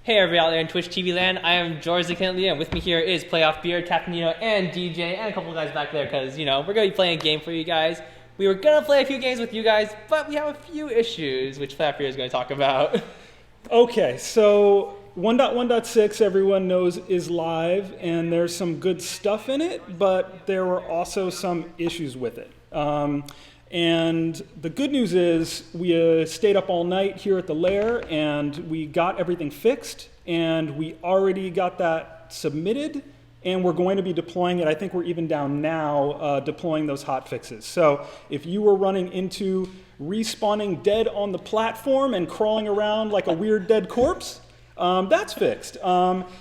Hey everybody out there in Twitch TV land, I am George the Kennedy, and with me here is Playoff Beer, Captainino, and DJ, and a couple guys back there, because, you know, we're going to be playing a game for you guys. We were going to play a few games with you guys, but we have a few issues, which Playoff Beer is going to talk about. Okay, so 1.1.6 everyone knows is live, and there's some good stuff in it, but there were also some issues with it. And the good news is we stayed up all night here at the lair and we got everything fixed, and we already got that submitted, and we're going to be deploying it. I think we're even down now deploying those hot fixes. So if you were running into respawning dead on the platform and crawling around like a weird dead corpse, that's fixed.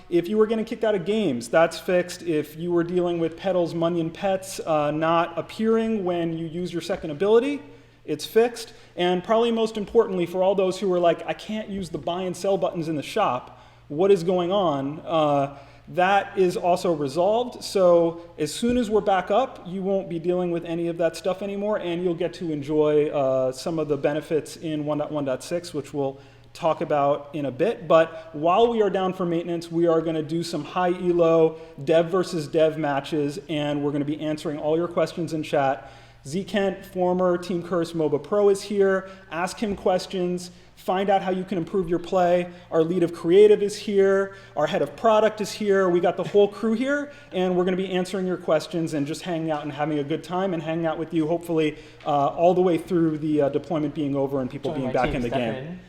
If you were getting kicked out of games, that's fixed. If you were dealing with Petal's Munion pets not appearing when you use your second ability, it's fixed. And probably most importantly, for all those who are like, I can't use the buy and sell buttons in the shop, what is going on? That is also resolved. So as soon as we're back up, you won't be dealing with any of that stuff anymore, and you'll get to enjoy some of the benefits in 1.1.6, which we'll talk about in a bit. But while we are down for maintenance, we are going to do some high elo dev versus dev matches, and we're going to be answering all your questions in chat. Zkent, former Team Curse MOBA Pro, is here. Ask him questions. Find out how you can improve your play. Our lead of creative is here. Our head of product is here. We got the whole crew here, and we're going to be answering your questions and just hanging out and having a good time and hanging out with you, hopefully, all the way through the deployment being over and people being back in the game.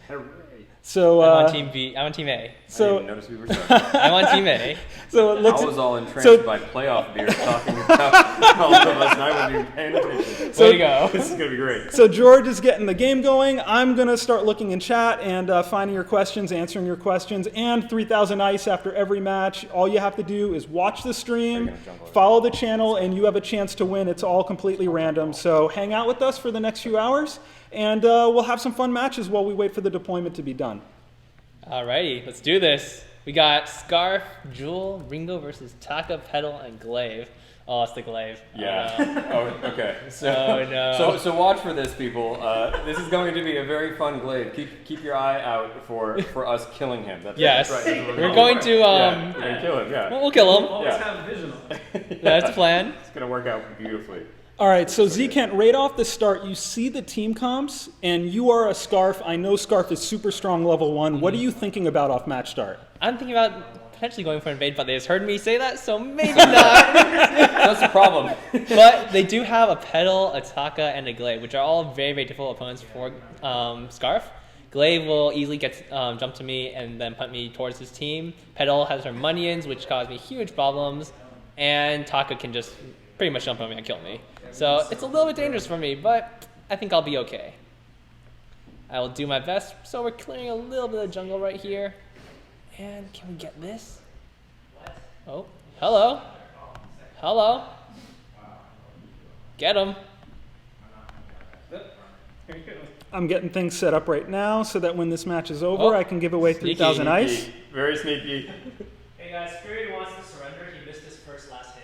So I'm on Team B. I'm on Team A. So I didn't notice we were starting. I'm on Team A. So I was all entranced by playoff beer talking about all of us, and I wasn't even paying attention. Way to go. This is going to be great. So George is getting the game going. I'm going to start looking in chat and finding your questions, answering your questions, and 3,000 ice after every match. All you have to do is watch the stream, follow the channel, and you have a chance to win. It's all completely random. So hang out with us for the next few hours, and we'll have some fun matches while we wait for the deployment to be done. Alrighty, let's do this. We got Scarf, Jewel, Ringo versus Taka, Petal, and Glaive. Oh, it's the Glaive. Yeah. Oh, okay. Oh, no. So watch for this, people. This is going to be a very fun Glaive. Keep your eye out for us killing him. Yes. That's right. We're going to we're gonna kill him. Yeah. We'll kill him. Always have vision. That's the plan. It's gonna work out beautifully. All right, so Zkent, right off the start, you see the team comps, and you are a Scarf. I know Scarf is super strong level 1. What are you thinking about off match start? I'm thinking about potentially going for invade, but they just heard me say that, so maybe not. That's the problem. But they do have a Petal, a Taka, and a Glaive, which are all very, very difficult opponents for Scarf. Glaive will easily get jump to me and then punt me towards his team. Petal has her Munions, which cause me huge problems, and Taka can just pretty much jump on me and kill me. So it's a little bit dangerous for me, but I think I'll be okay. I will do my best. So we're clearing a little bit of jungle right here. And can we get this? Oh, hello. Hello. Get him. I'm getting things set up right now so that when this match is over, I can give away 3,000 ice. Very sneaky. Hey guys, Fury wants to surrender. He missed his first last hit.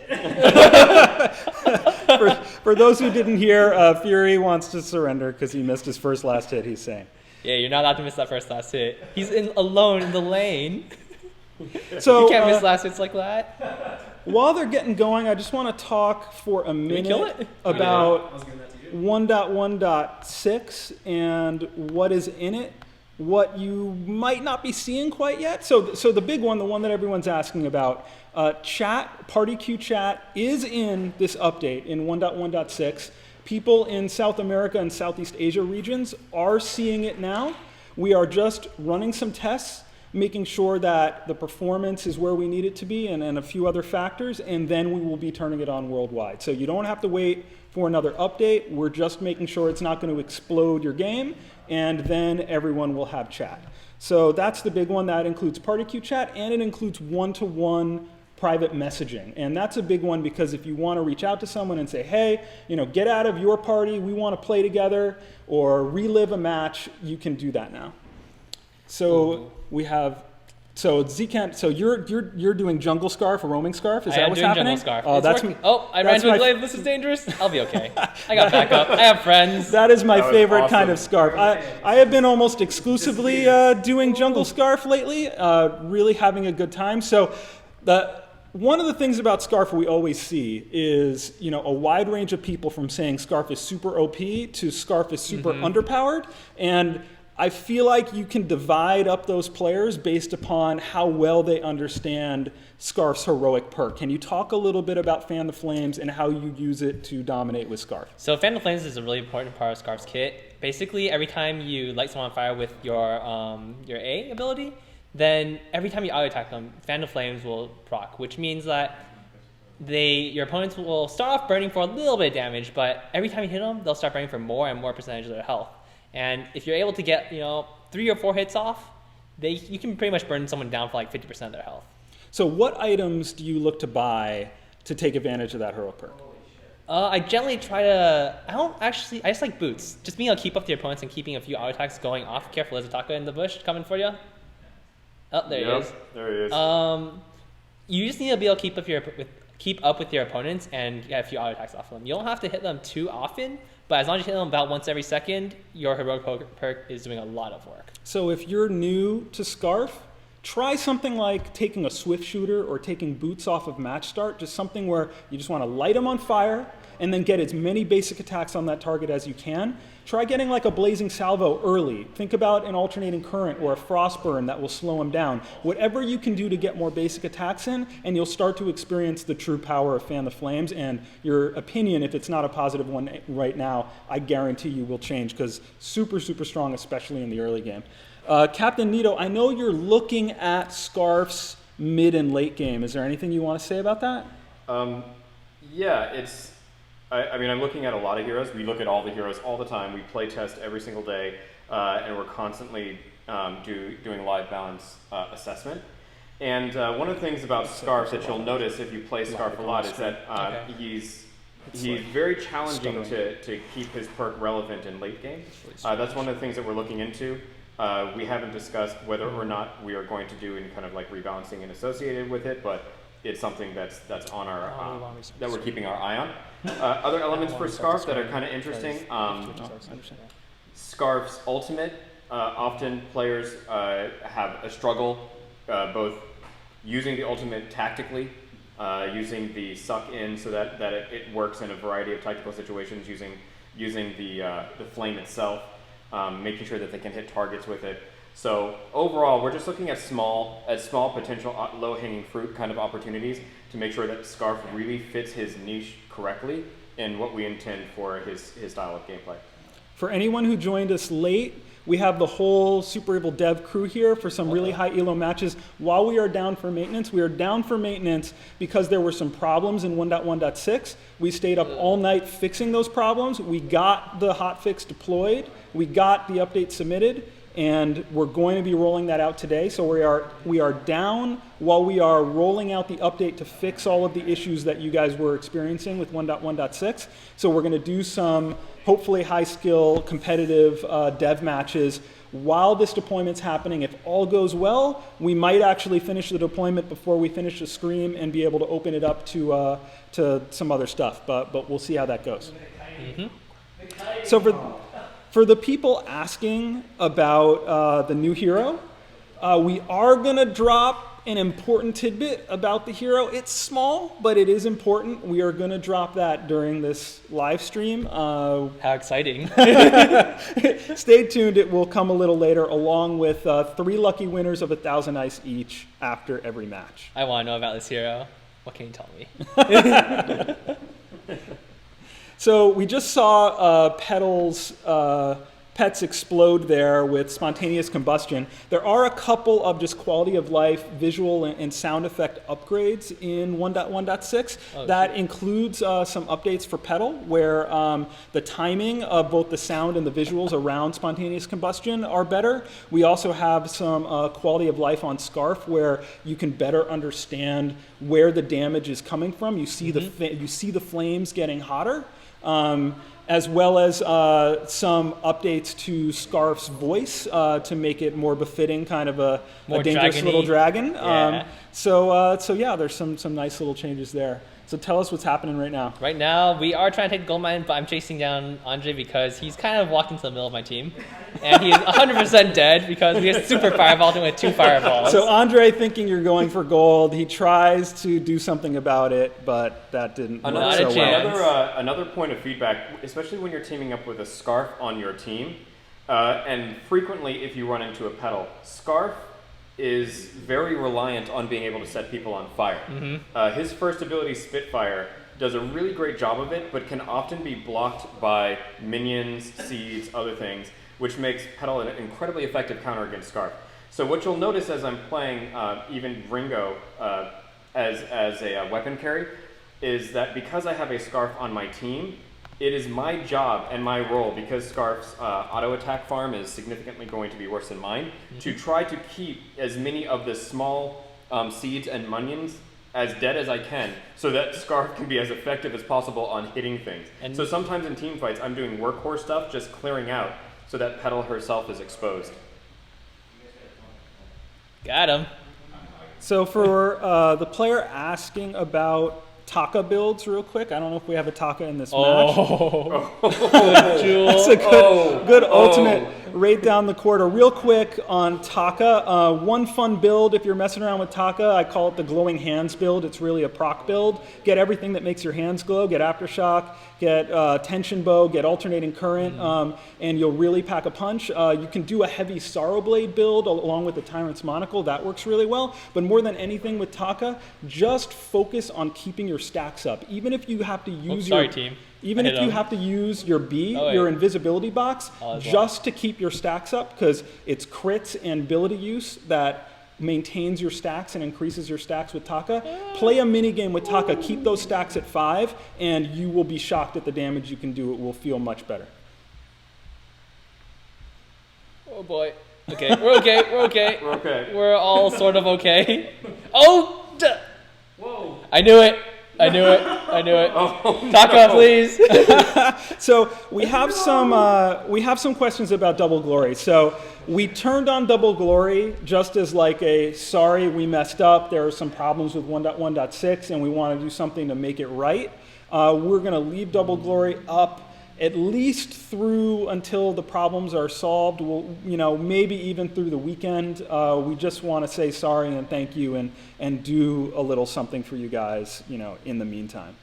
For those who didn't hear, Fury wants to surrender because he missed his first last hit, he's saying. Yeah, you're not allowed to miss that first last hit. He's alone in the lane. So, You can't miss last hits like that. While they're getting going, I just want to talk for a minute about 1.1.6 and what is in it, what you might not be seeing quite yet. So the big one, the one that everyone's asking about, chat, party queue chat is in this update in 1.1.6. People in South America and Southeast Asia regions are seeing it now. We are just running some tests, making sure that the performance is where we need it to be and a few other factors, and then we will be turning it on worldwide. So you don't have to wait for another update. We're just making sure it's not going to explode your game, and then everyone will have chat. So that's the big one. That includes party queue chat, and it includes one-to-one private messaging. And that's a big one because if you want to reach out to someone and say, hey, get out of your party, we want to play together, or relive a match, you can do that now. So we have So Zcant, so you're doing jungle scarf or roaming scarf? Is that what's happening? Jungle scarf. Oh, It's that's working. Oh, I ran that's into a my- glaive. This is dangerous. I'll be okay. I got backup. I have friends. That is my That was favorite awesome. kind of scarf. I have been almost exclusively doing jungle scarf lately, really having a good time. So one of the things about scarf we always see is, you know, a wide range of people from saying scarf is super OP to scarf is super underpowered. And I feel like you can divide up those players based upon how well they understand Scarf's heroic perk. Can you talk a little bit about Fan the Flames and how you use it to dominate with Scarf? So Fan the Flames is a really important part of Scarf's kit. Basically, every time you light someone on fire with your A ability, then every time you auto attack them, Fan the Flames will proc, which means that your opponents will start off burning for a little bit of damage, but every time you hit them, they'll start burning for more and more percentage of their health. And if you're able to get, 3 or 4 hits off, you can pretty much burn someone down for like 50% of their health. So what items do you look to buy to take advantage of that heroic perk? I generally try to, I just like boots. Just being able to keep up to your opponents and keeping a few auto attacks going off. Careful, there's a Taka in the bush coming for you. Oh, there he is. There he is. You just need to be able to keep up with your opponents and get a few auto attacks off of them. You don't have to hit them too often, but as long as you hit them about once every second, your heroic perk is doing a lot of work. So if you're new to Scarf, try something like taking a swift shooter or taking boots off of match start, just something where you just want to light them on fire and then get as many basic attacks on that target as you can. Try getting like a blazing salvo early. Think about an alternating current or a frost burn that will slow them down. Whatever you can do to get more basic attacks in, and you'll start to experience the true power of Fan the Flames, and your opinion, if it's not a positive one right now, I guarantee you will change, because super, super strong, especially in the early game. Captain Nito, I know you're looking at Scarf's mid and late game. Is there anything you want to say about that? Yeah, I mean, I'm looking at a lot of heroes. We look at all the heroes all the time. We play test every single day, and we're constantly doing live balance assessment. And one of the things about Scarf that you'll notice if you play Scarf a lot is that he's very challenging to keep his perk relevant in late game. That's one of the things that we're looking into. We haven't discussed whether or not we are going to do any kind of like rebalancing and associated with it, but it's something that's on our that we're keeping our eye on. Other elements for Scarf that are kind of interesting. Scarf's ultimate. Often players have a struggle both using the ultimate tactically, using the suck in so that it works in a variety of tactical situations, using the flame itself, making sure that they can hit targets with it. So overall, we're just looking at small potential low-hanging fruit kind of opportunities to make sure that Scarf really fits his niche correctly in what we intend for his style of gameplay. For anyone who joined us late, we have the whole Super Evil dev crew here for some really high elo matches. While we are down for maintenance, because there were some problems in 1.1.6. We stayed up all night fixing those problems. We got the hotfix deployed. We got the update submitted. And we're going to be rolling that out today. So we are down while we are rolling out the update to fix all of the issues that you guys were experiencing with 1.1.6. So we're going to do some hopefully high skill competitive dev matches while this deployment's happening. If all goes well, we might actually finish the deployment before we finish the stream and be able to open it up to some other stuff. But we'll see how that goes. So for the people asking about the new hero, we are going to drop an important tidbit about the hero. It's small, but it is important. We are going to drop that during this live stream. How exciting. Stay tuned. It will come a little later, along with 3 lucky winners of 1,000 ice each after every match. I want to know about this hero. What can you tell me? So we just saw Petal's pets explode there with spontaneous combustion. There are a couple of just quality of life, visual and sound effect upgrades in 1.1.6 that includes some updates for Petal, where the timing of both the sound and the visuals around spontaneous combustion are better. We also have some quality of life on Scarf, where you can better understand where the damage is coming from. You see the flames getting hotter. as well as some updates to Scarf's voice to make it more befitting, kind of a dangerous dragony. little dragon. Yeah. So yeah, there's some nice little changes there. So tell us what's happening right now. Right now, we are trying to take gold mine, but I'm chasing down Andre because he's kind of walked into the middle of my team. And he is 100% dead because we have super fireballed him with 2 fireballs. So Andre, thinking you're going for gold, he tries to do something about it, but that didn't work Not a so well. chance. Another point of feedback, especially when you're teaming up with a Scarf on your team, and frequently if you run into a pedal, Scarf is very reliant on being able to set people on fire. His first ability, Spitfire, does a really great job of it, but can often be blocked by minions, seeds, other things, which makes Petal an incredibly effective counter against Scarf. So what you'll notice as I'm playing even Ringo as a weapon carry is that because I have a Scarf on my team, it is my job and my role, because Scarf's auto attack farm is significantly going to be worse than mine, to try to keep as many of the small seeds and minions as dead as I can, so that Scarf can be as effective as possible on hitting things. And so sometimes in team fights, I'm doing workhorse stuff, just clearing out, so that Petal herself is exposed. Got him. So for the player asking about Taka builds real quick, I don't know if we have a Taka in this match. That's a good ultimate right down the corridor. Real quick on Taka, one fun build if you're messing around with Taka, I call it the glowing hands build. It's really a proc build. Get everything that makes your hands glow, get aftershock, get tension bow, get alternating current, and you'll really pack a punch. You can do a heavy Sorrow Blade build along with the Tyrant's Monocle. That works really well. But more than anything with Taka, just focus on keeping your stacks up. Even if you have to use Even if you have to use your B, your invisibility box, just to keep your stacks up, because it's crits and ability use that maintains your stacks and increases your stacks with Taka. Play a mini game with Taka, keep those stacks at 5, and you will be shocked at the damage you can do. It will feel much better. Oh boy. Okay, we're okay, we're okay. We're okay. We're all sort of okay. Oh! Whoa. I knew it. I knew it. I knew it. Oh, Taka, please. So we have some questions about Double Glory. So we turned on Double Glory just as like a sorry, we messed up. There are some problems with 1.1.6, and we want to do something to make it right. We're going to leave Double Glory up at least through until the problems are solved. We'll, maybe even through the weekend. We just want to say sorry and thank you and do a little something for you guys, in the meantime.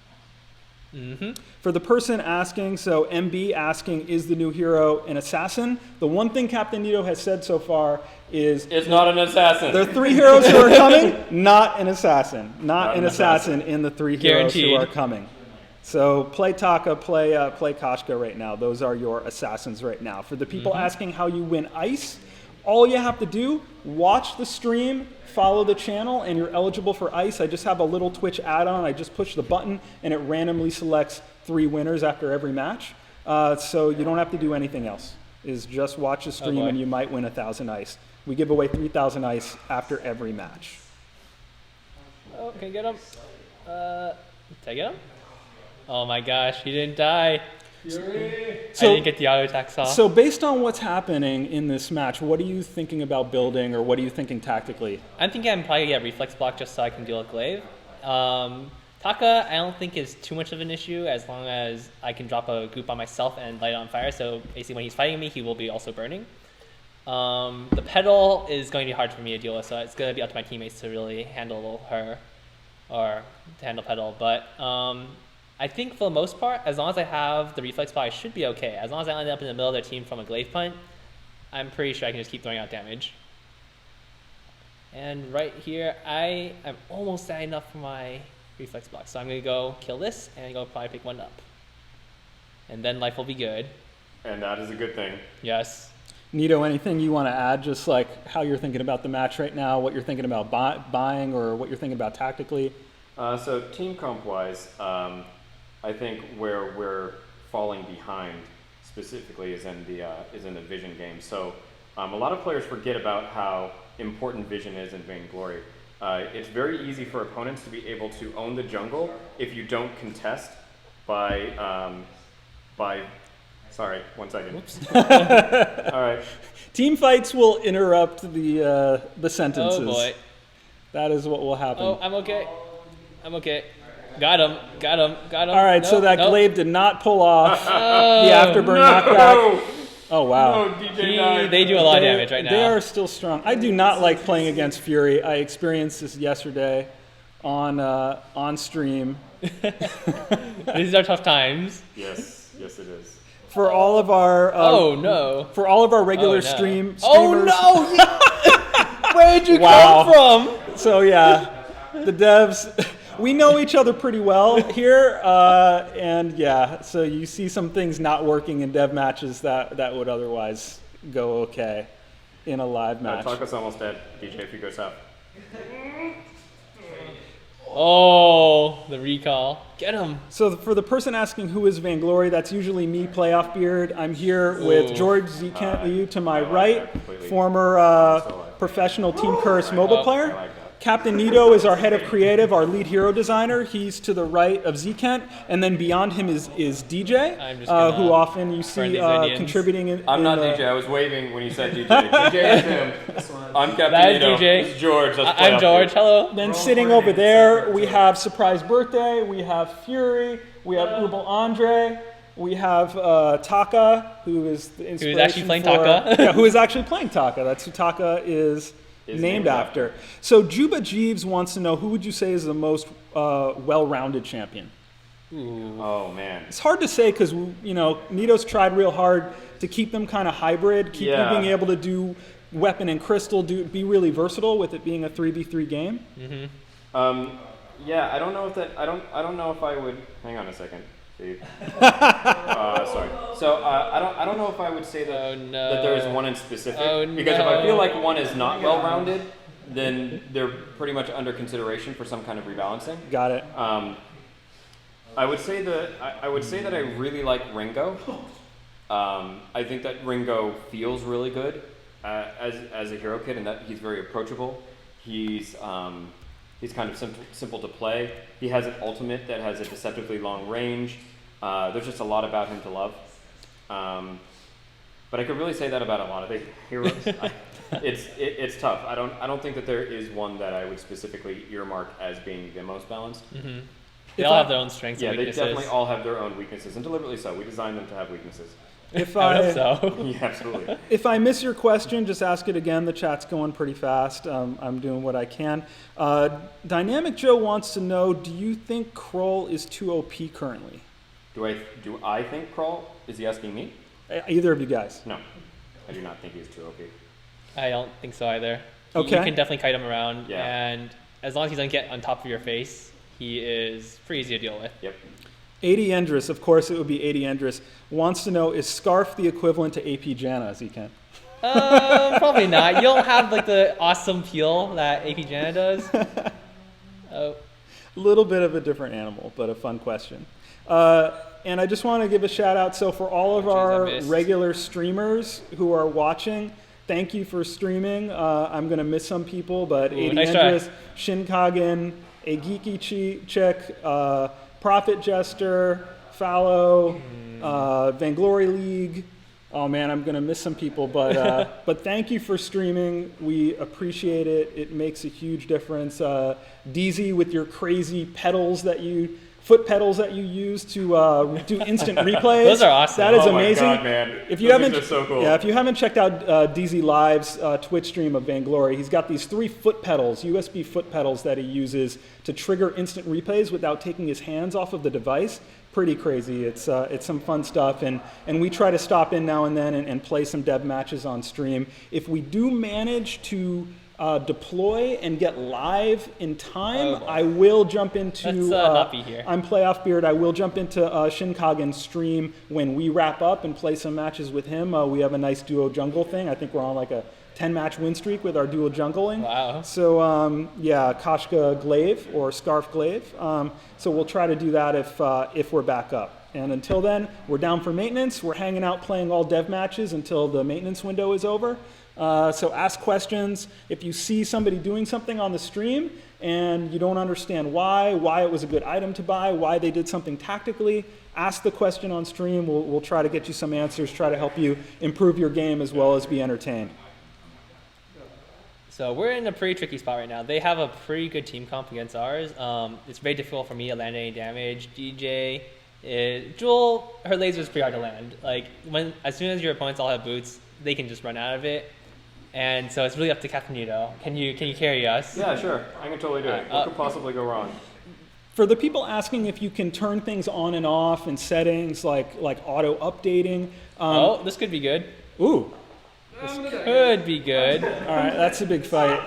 For the person asking, so MB asking, is the new hero an assassin? The one thing Captain Nito has said so far is... It's not an assassin. The 3 heroes who are coming, not an assassin. Not an assassin in the 3 heroes who are coming. So play Taka, play Kashka right now. Those are your assassins right now. For the people asking how you win ice, all you have to do, watch the stream, follow the channel, and you're eligible for ice. I just have a little Twitch add-on. I just push the button, and it randomly selects 3 winners after every match. So you don't have to do anything else. Is just watch the stream, and you might win 1,000 ice. We give away 3,000 ice after every match. Oh, can I get him? Did I get him? Oh my gosh, he didn't die. I didn't get the auto attacks off. So based on what's happening in this match, what are you thinking about building, or what are you thinking tactically? I'm thinking I'm probably going to get Reflex Block just so I can deal with Glaive. Taka, I don't think is too much of an issue as long as I can drop a goop on myself and light it on fire. So basically when he's fighting me, he will be also burning. The Petal is going to be hard for me to deal with, so it's going to be up to my teammates to really handle her, or to handle Petal. But I think for the most part, as long as I have the Reflex Block, I should be okay. As long as I end up in the middle of their team from a Glaive Punt, I'm pretty sure I can just keep throwing out damage. And right here, I am almost at enough for my Reflex Block. So I'm going to go kill this, and go probably pick one up. And then life will be good. And that is a good thing. Yes. Nito, anything you want to add, just like how you're thinking about the match right now, what you're thinking about buying, or what you're thinking about tactically? So team comp-wise, I think where we're falling behind specifically is in the vision game. So a lot of players forget about how important vision is in Vainglory. It's very easy for opponents to be able to own the jungle if you don't contest by Sorry, 1 second. All right. Team fights will interrupt the sentences. Oh boy. That is what will happen. Oh, I'm okay. I'm okay. Got him. Got him. Got him. All right, so that glaive did not pull off the afterburn knockback. Oh, wow. No, DJ died. They do a lot of damage right now. They are still strong. I do not like playing against Fury. I experienced this yesterday on stream. These are tough times. Yes, yes it is. For all of our for all of our regular streamers. Oh no! Where'd you come from? So yeah, the devs, we know each other pretty well here, and yeah, so you see some things not working in dev matches that would otherwise go okay in a live match. Taka's almost dead. DJ, if you go south. Oh, the recall. Get him. So for the person asking who is Vainglory, that's usually me, Playoff Beard. I'm here with George Z. Liu to my right, former professional Team Curse mobile player. Captain Nito is our head of creative, our lead hero designer. He's to the right of Zkent, and then beyond him is DJ, who often you see contributing. I'm not DJ. I was waving when you said DJ. DJ is him. I'm Captain Nito. This is George. I'm George. Hello. Then sitting over there, we have Surprise Birthday. We have Fury. We have Ubel Andre. We have Taka, who is the inspiration who is actually playing Taka. Yeah, who is actually playing Taka. That's who Taka is named after. So Juba Jeeves wants to know, who would you say is the most well-rounded champion? Ooh. Oh man, it's hard to say because Nito's tried real hard to keep them kind of hybrid, keep you being able to do weapon and crystal, be really versatile with it being a 3v3 game. Mm-hmm. Yeah, I don't know if that. I don't know if I would. Hang on a second. Sorry. So I don't know if I would say that that there is one in specific because if I feel like one is not well rounded, then they're pretty much under consideration for some kind of rebalancing. Got it. I would say that I really like Ringo. I think that Ringo feels really good as a hero kid, and that he's very approachable. He's kind of simple to play. He has an ultimate that has a deceptively long range. There's just a lot about him to love. But I could really say that about a lot of the heroes. It's tough. I don't think that there is one that I would specifically earmark as being the most balanced. Mm-hmm. They all have their own strengths and weaknesses. Yeah, they definitely all have their own weaknesses, and deliberately so. We designed them to have weaknesses. I hope so. Yeah, absolutely. If I miss your question, just ask it again. The chat's going pretty fast. I'm doing what I can. Dynamic Joe wants to know, do you think Kroll is too OP currently? Do I think Kroll? Is he asking me? Either of you guys? No, I do not think he's too OP. I don't think so either. Okay. You can definitely kite him around, yeah. And as long as he doesn't get on top of your face, he is pretty easy to deal with. Yep. 80 Endress, of course it would be 80 Endress, wants to know, is Scarf the equivalent to AP Janna as he can? Probably not. You don't have like the awesome peel that AP Janna does. A little bit of a different animal, but a fun question. And I just want to give a shout out. So for all of our regular streamers who are watching, thank you for streaming. I'm going to miss some people, but 80 nice Endress, Shinkagen, A Geeky Chick, Prophet Jester, Fallow, Vainglory League. Oh man, I'm gonna miss some people, but but thank you for streaming. We appreciate it. It makes a huge difference. DZ with your crazy foot pedals that you use to do instant replays. Those are awesome. That is oh amazing. My God, man. If you Those haven't, are so cool. yeah, if you haven't checked out DZ Live's Twitch stream of Vainglory, he's got these 3 foot pedals, USB foot pedals that he uses to trigger instant replays without taking his hands off of the device. Pretty crazy. It's some fun stuff, and we try to stop in now and then and play some dev matches on stream. If we do manage to deploy and get live in time, I will jump into not be here. I'm Playoff Beard. I will jump into Shinkagen's stream when we wrap up and play some matches with him. We have a nice duo jungle thing. I think we're on like a 10-match win streak with our dual jungling. Wow. So yeah, Kashka Glaive or Scarf Glaive. So we'll try to do that if we're back up. And until then, we're down for maintenance. We're hanging out playing all dev matches until the maintenance window is over. So ask questions. If you see somebody doing something on the stream and you don't understand why it was a good item to buy, why they did something tactically, ask the question on stream. We'll try to get you some answers, try to help you improve your game as well as be entertained. So we're in a pretty tricky spot right now. They have a pretty good team comp against ours. It's very difficult for me to land any damage. DJ, Jewel, her laser is pretty hard to land. Like as soon as your opponents all have boots, they can just run out of it. And so it's really up to Catanito. Can you carry us? Yeah, sure. I can totally do it. What could possibly go wrong? For the people asking if you can turn things on and off in settings like auto updating. This could be good. Ooh. This could be good. All right, that's a big fight.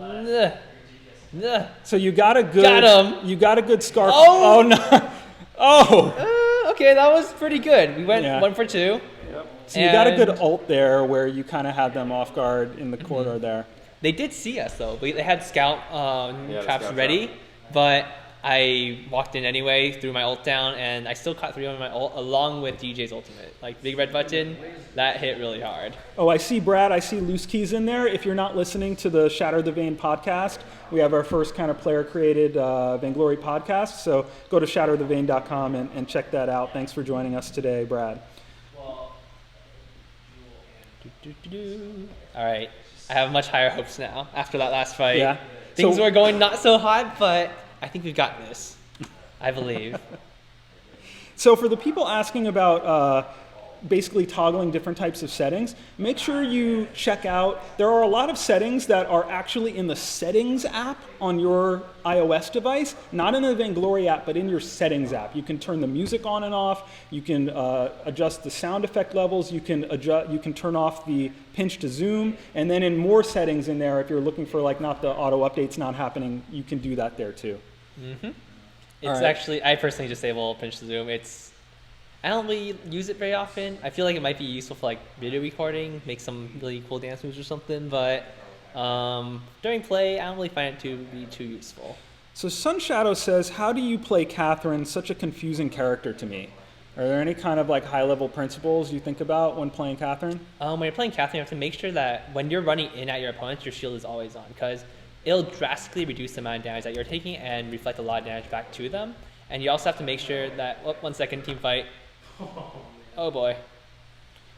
Ugh. So you got a good. Got him. You got a good scarf. Oh, no. Oh. Okay, that was pretty good. We went 1 for 2. Yep. So you got a good ult there where you kind of had them off guard in the corridor there. They did see us though. They had scout traps scout ready, trap. But I walked in anyway, threw my ult down, and I still caught 3 on my ult along with DJ's ultimate. Like big red button, that hit really hard. Oh, I see Brad. I see Loose Keys in there. If you're not listening to the Shatter the Vein podcast, we have our first kind of player-created Vainglory podcast. So go to shatterthevein.com and check that out. Thanks for joining us today, Brad. All right, I have much higher hopes now after that last fight. Yeah. Things were going not so hot, but I think we've got this. I believe. So for the people asking about basically toggling different types of settings, make sure you check out, there are a lot of settings that are actually in the settings app on your iOS device, not in the Vainglory app, but in your settings app. You can turn the music on and off, you can adjust the sound effect levels, you can turn off the pinch to zoom, and then in more settings in there, if you're looking for like not the auto updates not happening, you can do that there too. Mm-hmm. It's actually, I personally disable pinch to zoom. I don't really use it very often. I feel like it might be useful for like video recording, make some really cool dance moves or something, but during play, I don't really find it to be too useful. So Sun Shadow says, how do you play Catherine, such a confusing character to me? Are there any kind of like high-level principles you think about when playing Catherine? When you're playing Catherine, you have to make sure that when you're running in at your opponents, your shield is always on, because it'll drastically reduce the amount of damage that you're taking and reflect a lot of damage back to them. And you also have to make sure that, 1 second, team fight. Oh boy.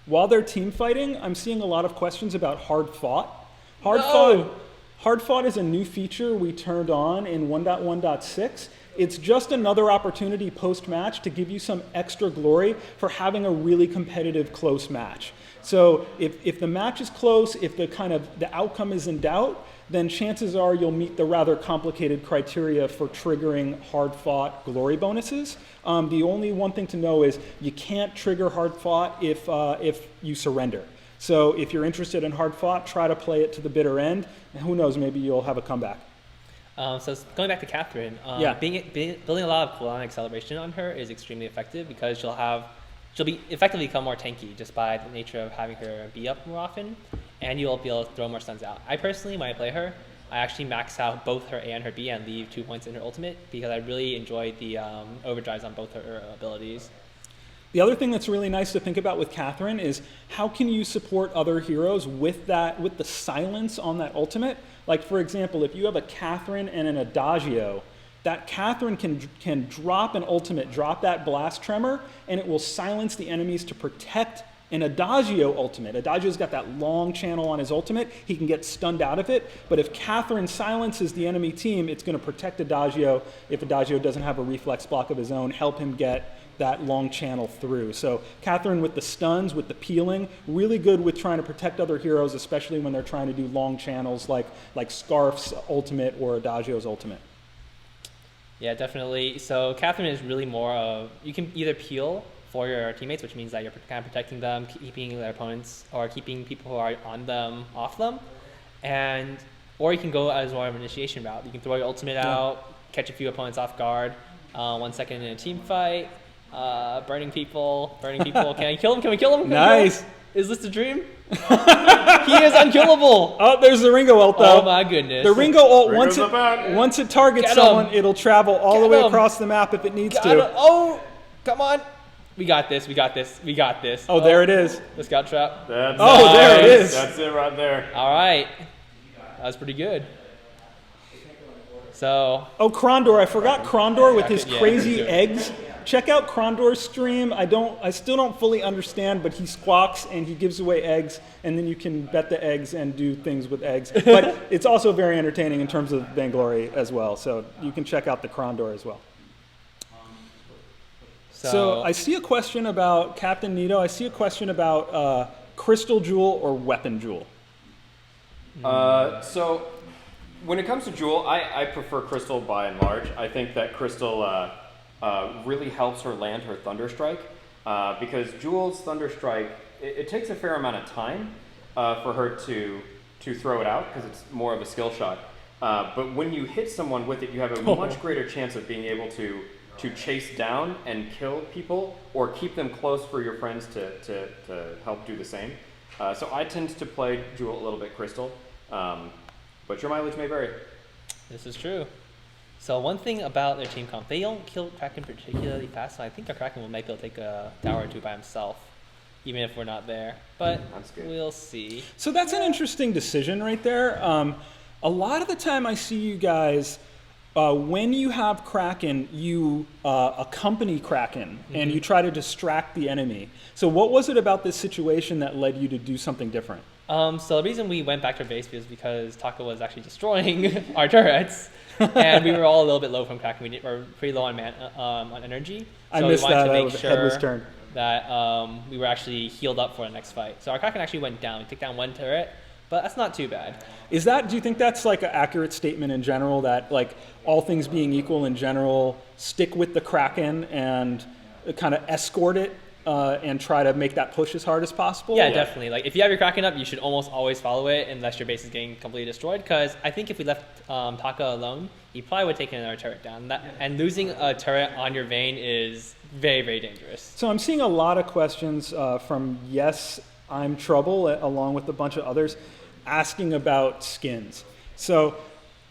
While they're team fighting, I'm seeing a lot of questions about hard fought. Hard fought is a new feature we turned on in 1.1.6. It's just another opportunity post-match to give you some extra glory for having a really competitive close match. So if the match is close, if the outcome is in doubt, then chances are you'll meet the rather complicated criteria for triggering hard-fought glory bonuses. The only one thing to know is you can't trigger hard-fought if you surrender. So if you're interested in hard-fought, try to play it to the bitter end, and who knows, maybe you'll have a comeback. So going back to Catherine, building a lot of cooldown acceleration on her is extremely effective because she'll be effectively become more tanky just by the nature of having her be up more often, and you'll be able to throw more stuns out. I personally, when I play her, I actually max out both her A and her B and leave 2 points in her ultimate because I really enjoyed the overdrives on both her abilities. The other thing that's really nice to think about with Catherine is how can you support other heroes with the silence on that ultimate? Like for example, if you have a Catherine and an Adagio, that Catherine can drop an ultimate, drop that blast tremor, and it will silence the enemies to protect an Adagio ultimate. Adagio's got that long channel on his ultimate. He can get stunned out of it. But if Catherine silences the enemy team, it's going to protect Adagio. If Adagio doesn't have a reflex block of his own, help him get that long channel through. So Catherine with the stuns, with the peeling, really good with trying to protect other heroes, especially when they're trying to do long channels like Scarf's ultimate or Adagio's ultimate. Yeah, definitely. So Catherine is really more of, you can either peel for your teammates, which means that you're kind of protecting them, keeping their opponents, or keeping people who are on them off them, or you can go as more of an initiation route. You can throw your ultimate out, catch a few opponents off guard, 1 second in a team fight, burning people. Can I kill him? Can we kill him? Nice. Is this the dream? He is unkillable. Oh, there's the Ringo ult though. Oh my goodness. The Ringo ult, Ringo's once it targets Get someone, him. it'll travel all Get the way him. across the map if it needs Got to. it. Oh, come on. We got this. Oh, there it is. The scout trap. There it is. That's it right there. All right. That was pretty good. So Oh, Krondor! I forgot Krondor with his Yeah, crazy do it. eggs. Check out Krondor's stream. I still don't fully understand, but he squawks and he gives away eggs, and then you can bet the eggs and do things with eggs. But it's also very entertaining in terms of Vainglory as well. So you can check out the Krondor as well. So I see a question about Captain Nito. I see a question about Crystal Jewel or Weapon Jewel. So when it comes to Jewel, I prefer Crystal by and large. I think that Crystal really helps her land her Thunder Strike because Jewel's Thunder Strike, it takes a fair amount of time for her to throw it out because it's more of a skill shot. But when you hit someone with it, you have a much greater chance of being able to chase down and kill people or keep them close for your friends to help do the same. So I tend to play Jewel a little bit Crystal, but your mileage may vary. this is true. So one thing about their team comp, they don't kill Kraken particularly fast, so I think our Kraken will might be able to take a tower or two by himself, even if we're not there. But That's good. we'll see. So that's an interesting decision right there. A lot of the time I see you guys, when you have Kraken, you accompany Kraken and you try to distract the enemy. So what was it about this situation that led you to do something different? So the reason we went back to our base was because Taka was actually destroying our turrets, and we were all a little bit low from Kraken. We were pretty low on on energy. So I missed we wanted that. to I make was head was sure turned. that we were actually healed up for the next fight. So our Kraken actually went down. We took down one turret, but that's not too bad. Do you think that's like an accurate statement in general that like all things being equal in general, stick with the Kraken and kind of escort it and try to make that push as hard as possible? Yeah, definitely. Like if you have your Kraken up, you should almost always follow it unless your base is getting completely destroyed. Because I think if we left Taka alone, he probably would take another turret down. And losing a turret on your Vayne is very, very dangerous. So I'm seeing a lot of questions from Yes, I'm Trouble, along with a bunch of others, asking about skins. So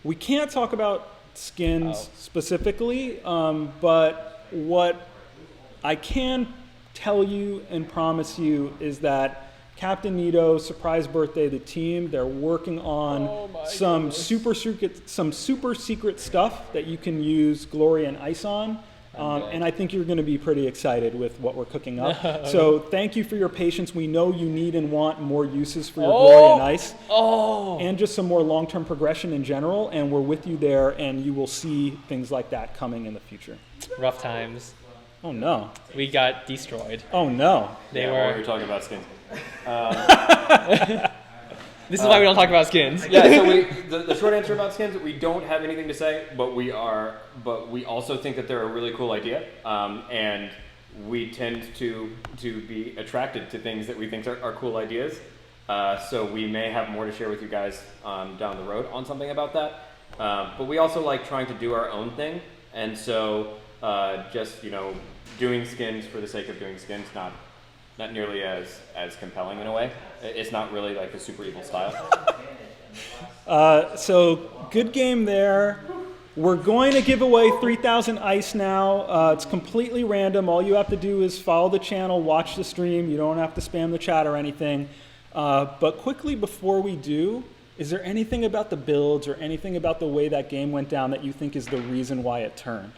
we can't talk about skins specifically, but what I can tell you and promise you is that Captain Nito, surprise birthday, the team, they're working on some super secret stuff that you can use Glory and Ice on. And I think you're going to be pretty excited with what we're cooking up. So thank you for your patience. We know you need and want more uses for your Glory and Ice. And just some more long-term progression in general. And we're with you there, and you will see things like that coming in the future. Rough times. Oh, no. We got destroyed. Oh, no. They While were. you're talking about skins. This is why we don't talk about skins. Yeah, so the short answer about skins, we don't have anything to say, but we also think that they're a really cool idea, and we tend to be attracted to things that we think are cool ideas. So we may have more to share with you guys down the road on something about that. But we also like trying to do our own thing, and so just doing skins for the sake of doing skins, not nearly as compelling in a way. It's not really like the super evil style. So good game there. We're going to give away 3,000 ice now. It's completely random. All you have to do is follow the channel, watch the stream. You don't have to spam the chat or anything. But quickly before we do, is there anything about the builds or anything about the way that game went down that you think is the reason why it turned?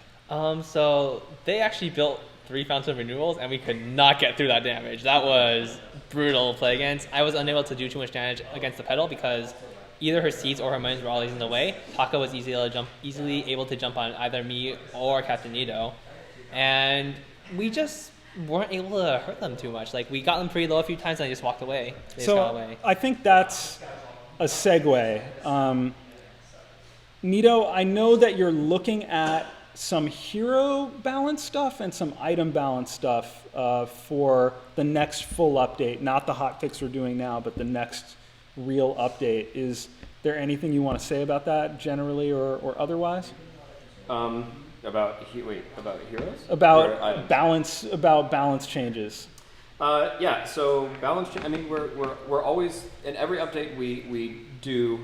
So they actually built 3 Fountain of Renewals, and we could not get through that damage. That was brutal to play against. I was unable to do too much damage against the pedal because either her seeds or her minions were always in the way. Taka was easily able to jump on either me or Captain Nito, and we just weren't able to hurt them too much. Like we got them pretty low a few times, and they just walked away. They just got away. I think that's a segue. Nito, I know that you're looking at some hero balance stuff and some item balance stuff for the next full update, not the hotfix we're doing now, but the next real update. Is there anything you want to say about that generally or otherwise? About heroes? About balance changes. Yeah, so balance. I mean, we're always in every update we do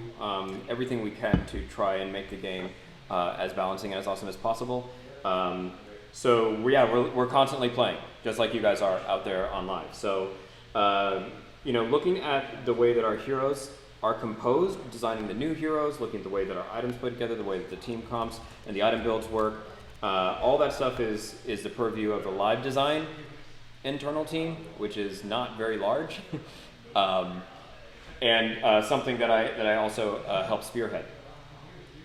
everything we can to try and make the game as balancing and as awesome as possible. So we're constantly playing, just like you guys are out there on live. So looking at the way that our heroes are composed, designing the new heroes, looking at the way that our items put together, the way that the team comps and the item builds work. All that stuff is the purview of the live design internal team, which is not very large, and something that I also help spearhead.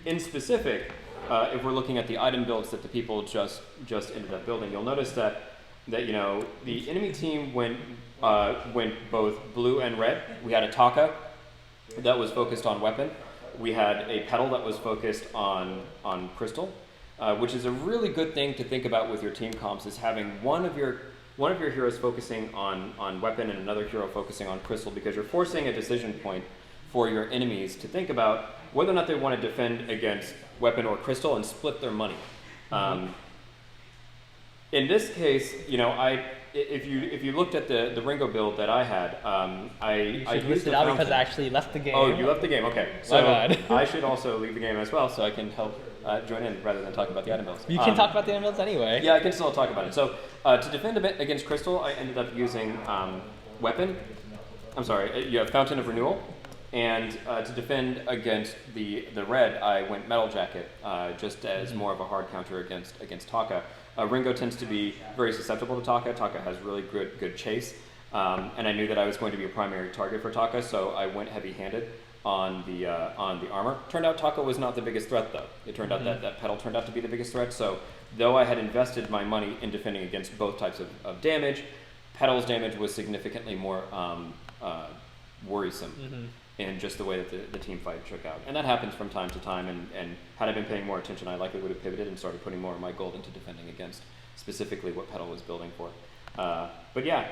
In specific, if we're looking at the item builds that the people just ended up building, you'll notice that you know the enemy team went both blue and red. We had a Taka that was focused on weapon. We had a Petal that was focused on crystal, which is a really good thing to think about with your team comps, is having one of your heroes focusing on weapon and another hero focusing on crystal, because you're forcing a decision point for your enemies to think about whether or not they want to defend against weapon or crystal and split their money. In this case, you know, if you looked at the Ringo build that I had, You should list it out because I actually left the game. Oh, you left the game. Okay, so My bad. I should also leave the game as well, so I can help join in rather than talk about the item builds. You can talk about the item builds anyway. Yeah, I can still talk about it. So to defend a bit against crystal, I ended up using weapon. I'm sorry, you have Fountain of Renewal. And to defend against the red, I went Metal Jacket, just as more of a hard counter against Taka. Ringo tends to be very susceptible to Taka. Taka has really good chase, and I knew that I was going to be a primary target for Taka, so I went heavy-handed on the armor. Turned out Taka was not the biggest threat, though. It turned out that Petal turned out to be the biggest threat. So though I had invested my money in defending against both types of damage, Petal's damage was significantly more worrisome. In just the way that the team fight shook out. And that happens from time to time, and had I been paying more attention, I likely would have pivoted and started putting more of my gold into defending against specifically what Petal was building for. But yeah,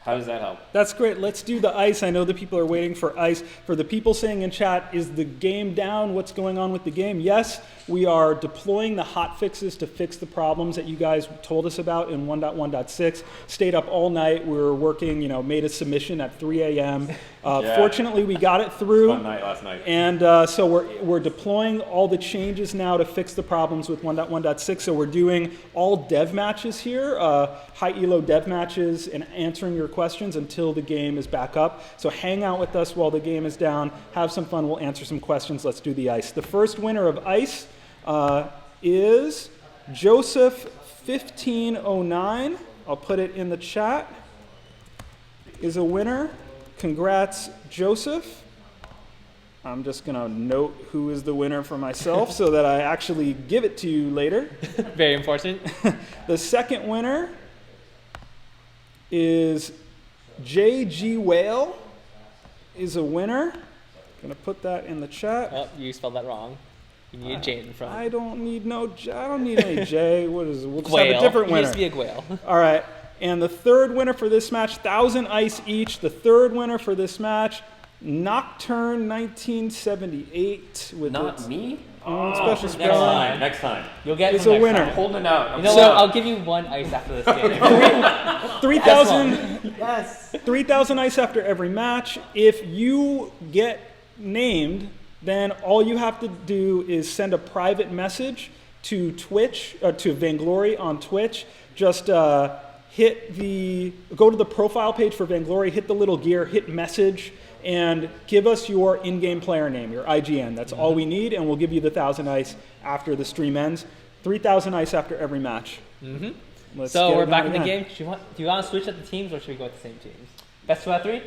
how does that help? That's great. Let's do the ice. I know the people are waiting for ice. For the people saying in chat, is the game down? What's going on with the game? Yes, we are deploying the hot fixes to fix the problems that you guys told us about in 1.1.6. Stayed up all night. We were working, you know, made a submission at 3 a.m. Yeah. Fortunately, we got it through. Fun night last night. And so we're deploying all the changes now to fix the problems with 1.1.6. So we're doing all dev matches here, high elo dev matches, and answering your questions until the game is back up. So hang out with us while the game is down. Have some fun. We'll answer some questions. Let's do the ice. The first winner of ice is Joseph 1509. I'll put it in the chat. Is a winner. Congrats, Joseph. I'm just going to note who is the winner for myself so that I actually give it to you later. Very important. The second winner is JG Whale is a winner. Going to put that in the chat. Oh, you spelled that wrong. You need a J in front. I don't need any J. What is it? We'll just Gwail. have a different He winner. needs to be a Gwail. All right. And the third winner for this match, 1,000 ice each. The third winner for this match, Nocturne 1978. With Not its me? own special next spell. time. Next time. You'll get It's him a next winner. time. I'm holding it out. You know what? I'll give you one ice after this game. 3,000 Yes. 3,000 ice after every match. If you get named, then all you have to do is send a private message to Twitch, to Vainglory on Twitch. Just go to the profile page for Vainglory, hit the little gear, hit message, and give us your in-game player name, your IGN. That's all we need, and we'll give you the 1,000 ice after the stream ends. 3,000 ice after every match. So we're back in the game. Do you want to switch at the teams, or should we go with the same teams? Best 2 out of 3?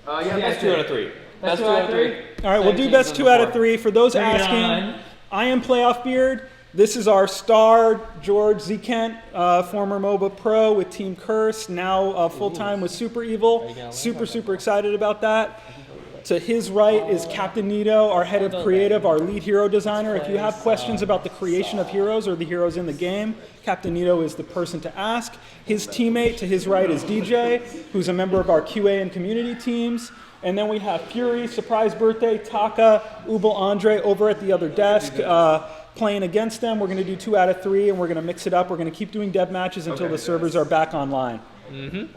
Yeah, best 2 out of 3. Best 2 out of 3? All right, we'll do best 2 out of 3. For those asking, I am Playoff Beard. This is our star, George Z. Kent, former MOBA pro with Team Curse, now full-time with Super Evil. Super excited about that. To his right is Captain Nito, our head of creative, our lead hero designer. If you have questions about the creation of heroes or the heroes in the game, Captain Nito is the person to ask. His teammate to his right is DJ, who's a member of our QA and community teams. And then we have Fury, surprise birthday, Taka, Ubel Andre over at the other desk. Playing against them. We're going to do 2 out of 3, and we're going to mix it up. We're going to keep doing dev matches until the servers are back online.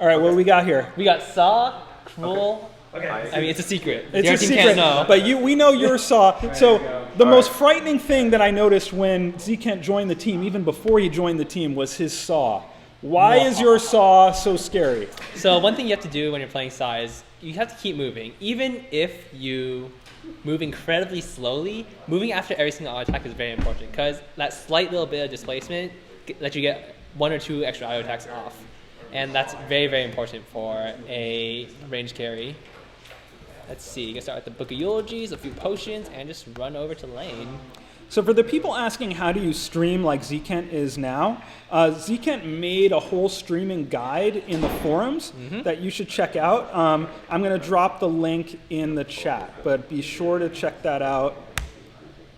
All right, what do we got here? We got Saw, Cruel. Okay. I mean, it's a secret. It's Your a team secret, can't know. but we know you're Saw. So the most frightening thing that I noticed when Z Kent joined the team, even before he joined the team, was his Saw. Why is your saw so scary? So one thing you have to do when you're playing Saw is you have to keep moving. Even if you move incredibly slowly, moving after every single auto attack is very important because that slight little bit of displacement lets you get 1 or 2 extra auto attacks off. And that's very, very important for a range carry. Let's see, you can start with the Book of Eulogies, a few potions, and just run over to lane. So for the people asking how do you stream like Zkent is now, Zkent made a whole streaming guide in the forums that you should check out. I'm going to drop the link in the chat, but be sure to check that out.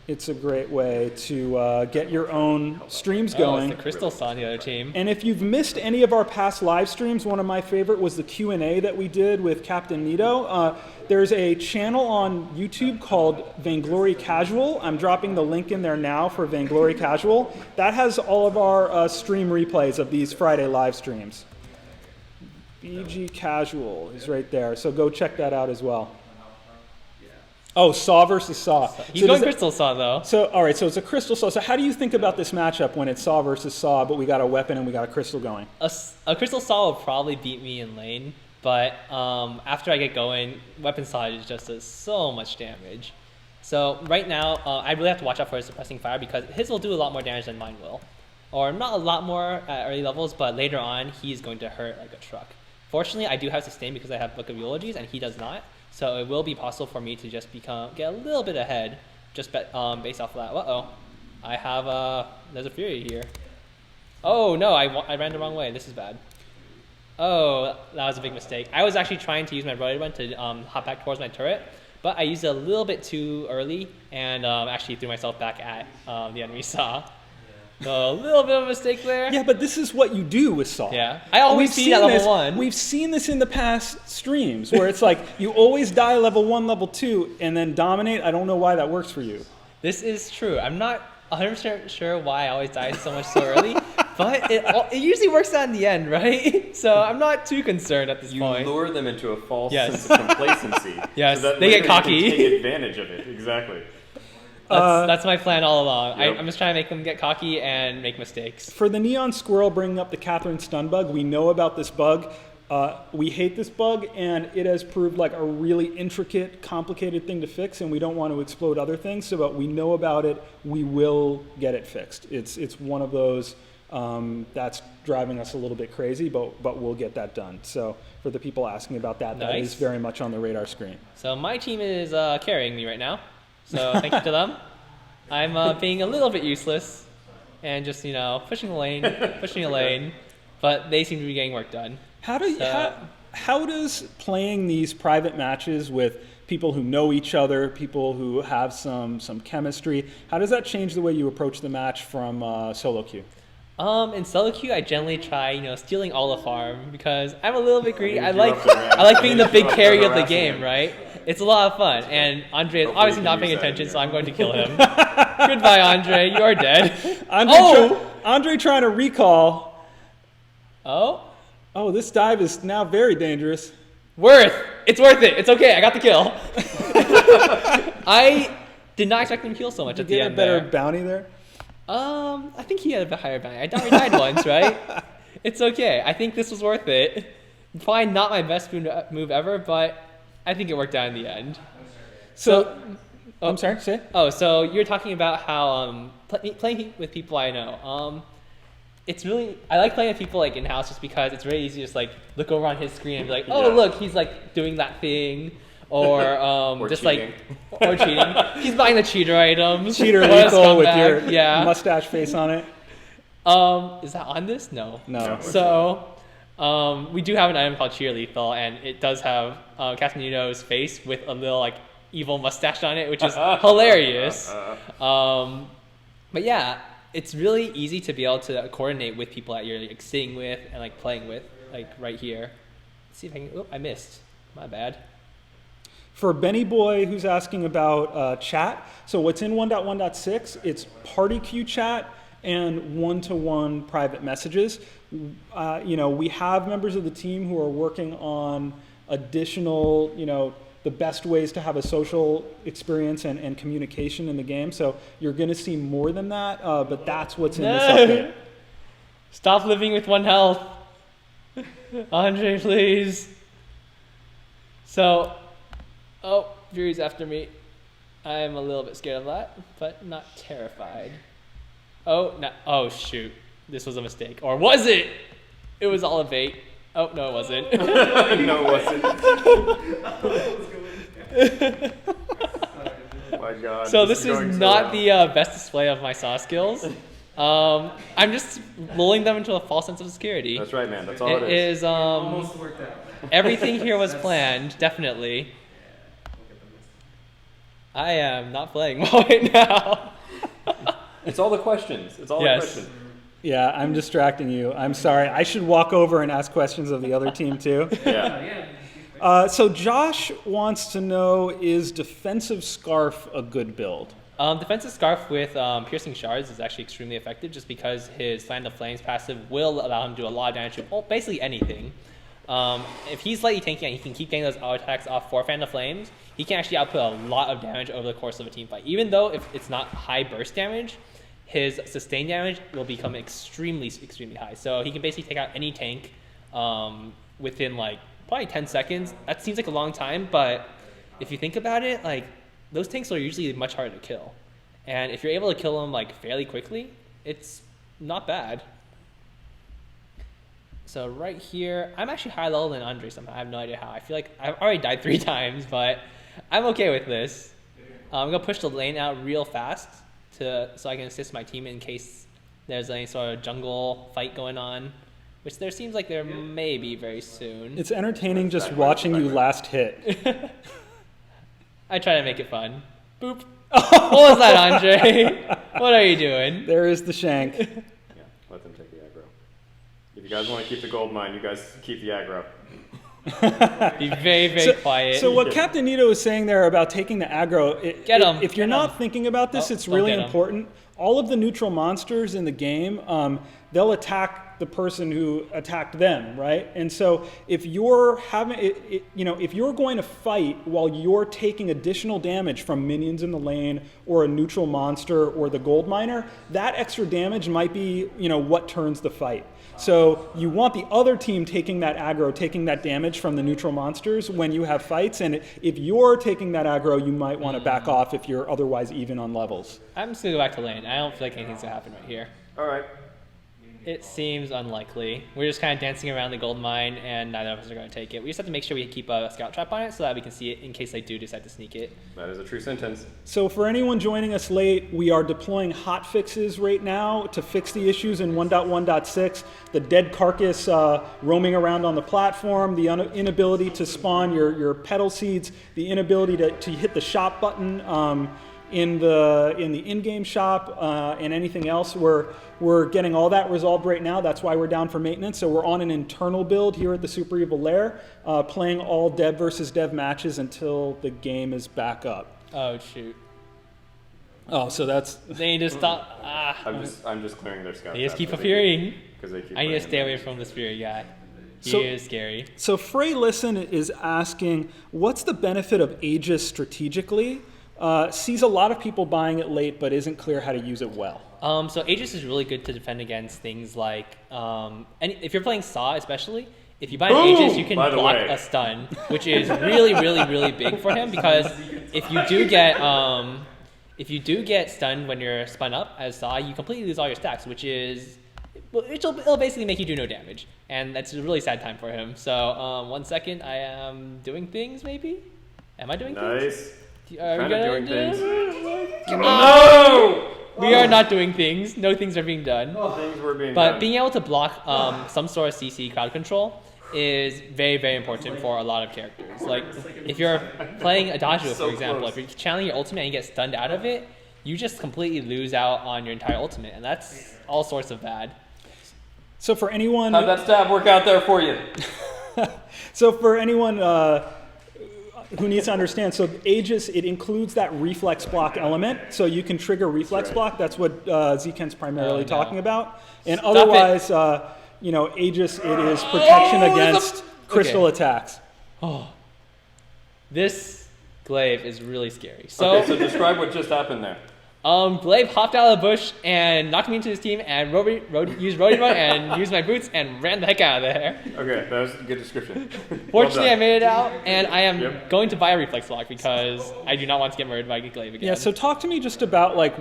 It's a great way to get your own streams going. It's the Crystal Saw on the other team. And if you've missed any of our past live streams, one of my favorite was the Q&A that we did with Captain Nito. There's a channel on YouTube called Vainglory Casual. I'm dropping the link in there now for Vainglory Casual. That has all of our stream replays of these Friday live streams. BG Casual is right there, so go check that out as well. Oh, Saw versus Saw. He's going Crystal Saw, though. So, all right, so it's a Crystal Saw. So how do you think about this matchup when it's Saw versus Saw, but we got a weapon and we got a Crystal going? A Crystal Saw will probably beat me in lane, but after I get going, Weapon Saw just does so much damage. So right now, I really have to watch out for his Suppressing Fire because his will do a lot more damage than mine will. Or not a lot more at early levels, but later on, he's going to hurt like a truck. Fortunately, I do have Sustain because I have Book of Eulogies, and he does not. So it will be possible for me to just get a little bit ahead, just based off of that. Uh-oh. I have there's a Fury here. Oh, no, I ran the wrong way. This is bad. Oh, that was a big mistake. I was actually trying to use my rotated one to hop back towards my turret, but I used it a little bit too early and actually threw myself back at the enemy Saw. So a little bit of a mistake there. Yeah, but this is what you do with Saw. Yeah, I always see at level 1. We've seen this in the past streams where it's like you always die level 1, level 2, and then dominate. I don't know why that works for you. This is true. I'm not 100% sure why I always die so much so early, but it usually works out in the end, right? So I'm not too concerned at this point. You lure them into a false sense of complacency. Yes, so that they get cocky. You can take advantage of it, exactly. That's my plan all along. Yep. I'm just trying to make them get cocky and make mistakes. For the Neon Squirrel bringing up the Catherine stun bug, we know about this bug. We hate this bug, and it has proved like a really intricate, complicated thing to fix, and we don't want to explode other things. So, but we know about it. We will get it fixed. It's one of those that's driving us a little bit crazy, but we'll get that done. So, for the people asking about that, that is very much on the radar screen. So my team is carrying me right now. So thank you to them. I'm being a little bit useless and just, pushing a lane, but they seem to be getting work done. How does playing these private matches with people who know each other, people who have some chemistry, how does that change the way you approach the match from solo queue? In solo queue, I generally try, stealing all the farm because I'm a little bit greedy. I like being the big carry of the game, right? It's a lot of fun, and Andre is obviously not paying attention, so I'm going to kill him. Goodbye, Andre. You are dead. Andre trying to recall. Oh, this dive is now very dangerous. It's worth it. It's okay. I got the kill. I did not expect him to kill so much at the end. Did you get a better bounty there? I think he had a bit higher bounty. I died once, right? It's okay. I think this was worth it. Probably not my best move ever, but I think it worked out in the end. I'm sorry, say it. Oh, so you're talking about how playing with people I know. It's really, I like playing with people like in-house just because it's really easy to just like look over on his screen and be like, look, he's like doing that thing. Or just cheating. Or cheating. He's buying the cheater items. Cheater lethal with your mustache face on it. Is that on this? No. So we do have an item called Cheer Lethal, and it does have Castanino's face with a little like evil mustache on it, which is hilarious. But yeah, it's really easy to be able to coordinate with people that you're like sitting with and like playing with, like right here. Let's see if I can. Oh, I missed. My bad. For Benny Boy, who's asking about chat, so what's in 1.1.6, it's party queue chat and one-to-one private messages. We have members of the team who are working on additional, the best ways to have a social experience and communication in the game. So you're going to see more than that, but that's what's in this update. Stop living with 1 health. Andre, please. So, Fury's after me. I'm a little bit scared of that, but not terrified. Oh shoot. This was a mistake. Or was it? It was all a bait. Oh, no, it wasn't. No, it wasn't. Oh my god. So this is going so not well. the best display of my saw skills. I'm just lulling them into a false sense of security. That's right, man. That's all it is. It is, Almost worked out. everything here was planned, definitely. I am not playing well right now. It's all the questions. It's all Yes. the questions. Yeah, I'm distracting you. I'm sorry. I should walk over and ask questions of the other team too. Yeah. So Josh wants to know, is defensive scarf a good build? Defensive Scarf with Piercing Shards is actually extremely effective just because his Fan of Flames passive will allow him to do a lot of damage to basically anything. If he's slightly tanky and he can keep getting those auto attacks off for Fan of Flames, he can actually output a lot of damage over the course of a team fight. Even though if it's not high burst damage, his sustained damage will become extremely, extremely high. So he can basically take out any tank within like probably 10 seconds. That seems like a long time, but if you think about it, like those tanks are usually much harder to kill. And if you're able to kill them like fairly quickly, it's not bad. So right here, I'm actually higher level than Andre somehow. I have no idea how. I feel like I've already died 3 times, but I'm okay with this. I'm going to push the lane out real fast so I can assist my team in case there's any sort of jungle fight going on, which there seems like there may be very soon. It's entertaining just watching you last hit. I try to make it fun. Boop. What was that, Andre? What are you doing? There is the shank. Yeah. Let them take the aggro. If you guys want to keep the gold mine, you guys keep the aggro. Be very, very quiet. So what Captain Nito is saying there about taking the aggro, Get 'em, if you're get not 'em. thinking about this, Oh, it's don't really get 'em. important. All of the neutral monsters in the game, they'll attack the person who attacked them, right? And so if you're having, if you're going to fight while you're taking additional damage from minions in the lane or a neutral monster or the gold miner, that extra damage might be, what turns the fight. So you want the other team taking that aggro, taking that damage from the neutral monsters when you have fights. And if you're taking that aggro, you might want to back off if you're otherwise even on levels. I'm just going to go back to lane. I don't feel like anything's going to happen right here. All right. It seems unlikely. We're just kind of dancing around the gold mine, and neither of us are going to take it. We just have to make sure we keep a scout trap on it so that we can see it in case they do decide to sneak it. That is a true sentence. So for anyone joining us late, we are deploying hot fixes right now to fix the issues in 1.1.6. The dead carcass roaming around on the platform, the inability to spawn your petal seeds, the inability to hit the shop button in the in-game shop, and anything else. We're getting all that resolved right now. That's why we're down for maintenance. So we're on an internal build here at the Super Evil Lair, playing all dev versus dev matches until the game is back up. Oh, shoot. Oh, so that's... They need to stop. I'm just clearing their scouts. They just keep appearing. Because they keep I need to bringing stay them away in. from this Fury guy. He So- is scary. So Frey Listen is asking, what's the benefit of Aegis strategically? Sees a lot of people buying it late, but isn't clear how to use it well. So Aegis is really good to defend against things like, and if you're playing Saw especially, if you buy an Aegis, you can By the block way. a stun, which is really, really, really big for him because if you do get stunned when you're spun up as Saw, you completely lose all your stacks, which is, it'll basically make you do no damage, and that's a really sad time for him. So 1 second, I am doing things maybe. Am I doing things? Nice. Are we Kind of gonna doing do- things. No! We are not doing things. No things are being done. Things were being But done. being able to block some sort of CC crowd control is very, very important for a lot of characters. Like, if you're playing Adagio, So for example, close. if you're channeling your ultimate and you get stunned out of it, you just completely lose out on your entire ultimate, and that's all sorts of bad. So for anyone... How'd that stab work out there for you? So for anyone who needs to understand, so Aegis, it includes that reflex block element, so you can trigger reflex right. block. That's what Zken's primarily Oh, no. talking about. And Stop otherwise, Aegis, it is protection Oh, against crystal okay. attacks. This glaive is really scary. So, Okay, so describe what just happened there. Glaive hopped out of the bush and knocked me into his team and used Roadie Run and used my boots and ran the heck out of there. Okay, that was a good description. Fortunately, Well I made it out, and I am Yep. going to buy a reflex block because I do not want to get murdered by Glaive again. Yeah, so talk to me just about like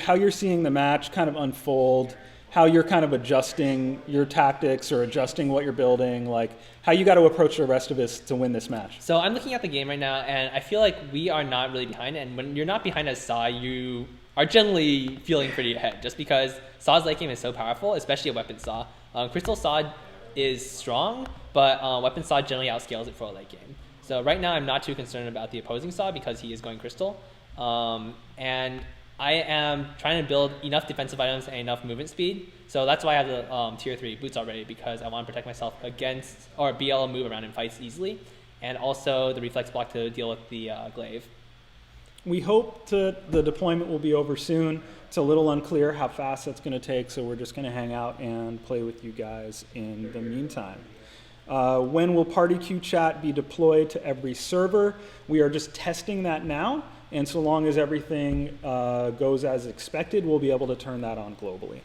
how you're seeing the match kind of unfold, how you're kind of adjusting your tactics or adjusting what you're building, like how you got to approach the rest of us to win this match. So I'm looking at the game right now, and I feel like we are not really behind. And when you're not behind as Saw, you are generally feeling pretty ahead, just because Saw's late game is so powerful, especially a weapon Saw. Crystal Saw is strong, but weapon Saw generally outscales it for a late game. So right now I'm not too concerned about the opposing Saw because he is going Crystal. And I am trying to build enough defensive items and enough movement speed. So that's why I have the tier 3 boots already, because I want to protect myself against, or be able to move around in fights easily. And also the reflex block to deal with the glaive. We hope the deployment will be over soon. It's a little unclear how fast that's going to take, so we're just going to hang out and play with you guys in the meantime. When will Party Queue Chat be deployed to every server? We are just testing that now, and so long as everything goes as expected, we'll be able to turn that on globally.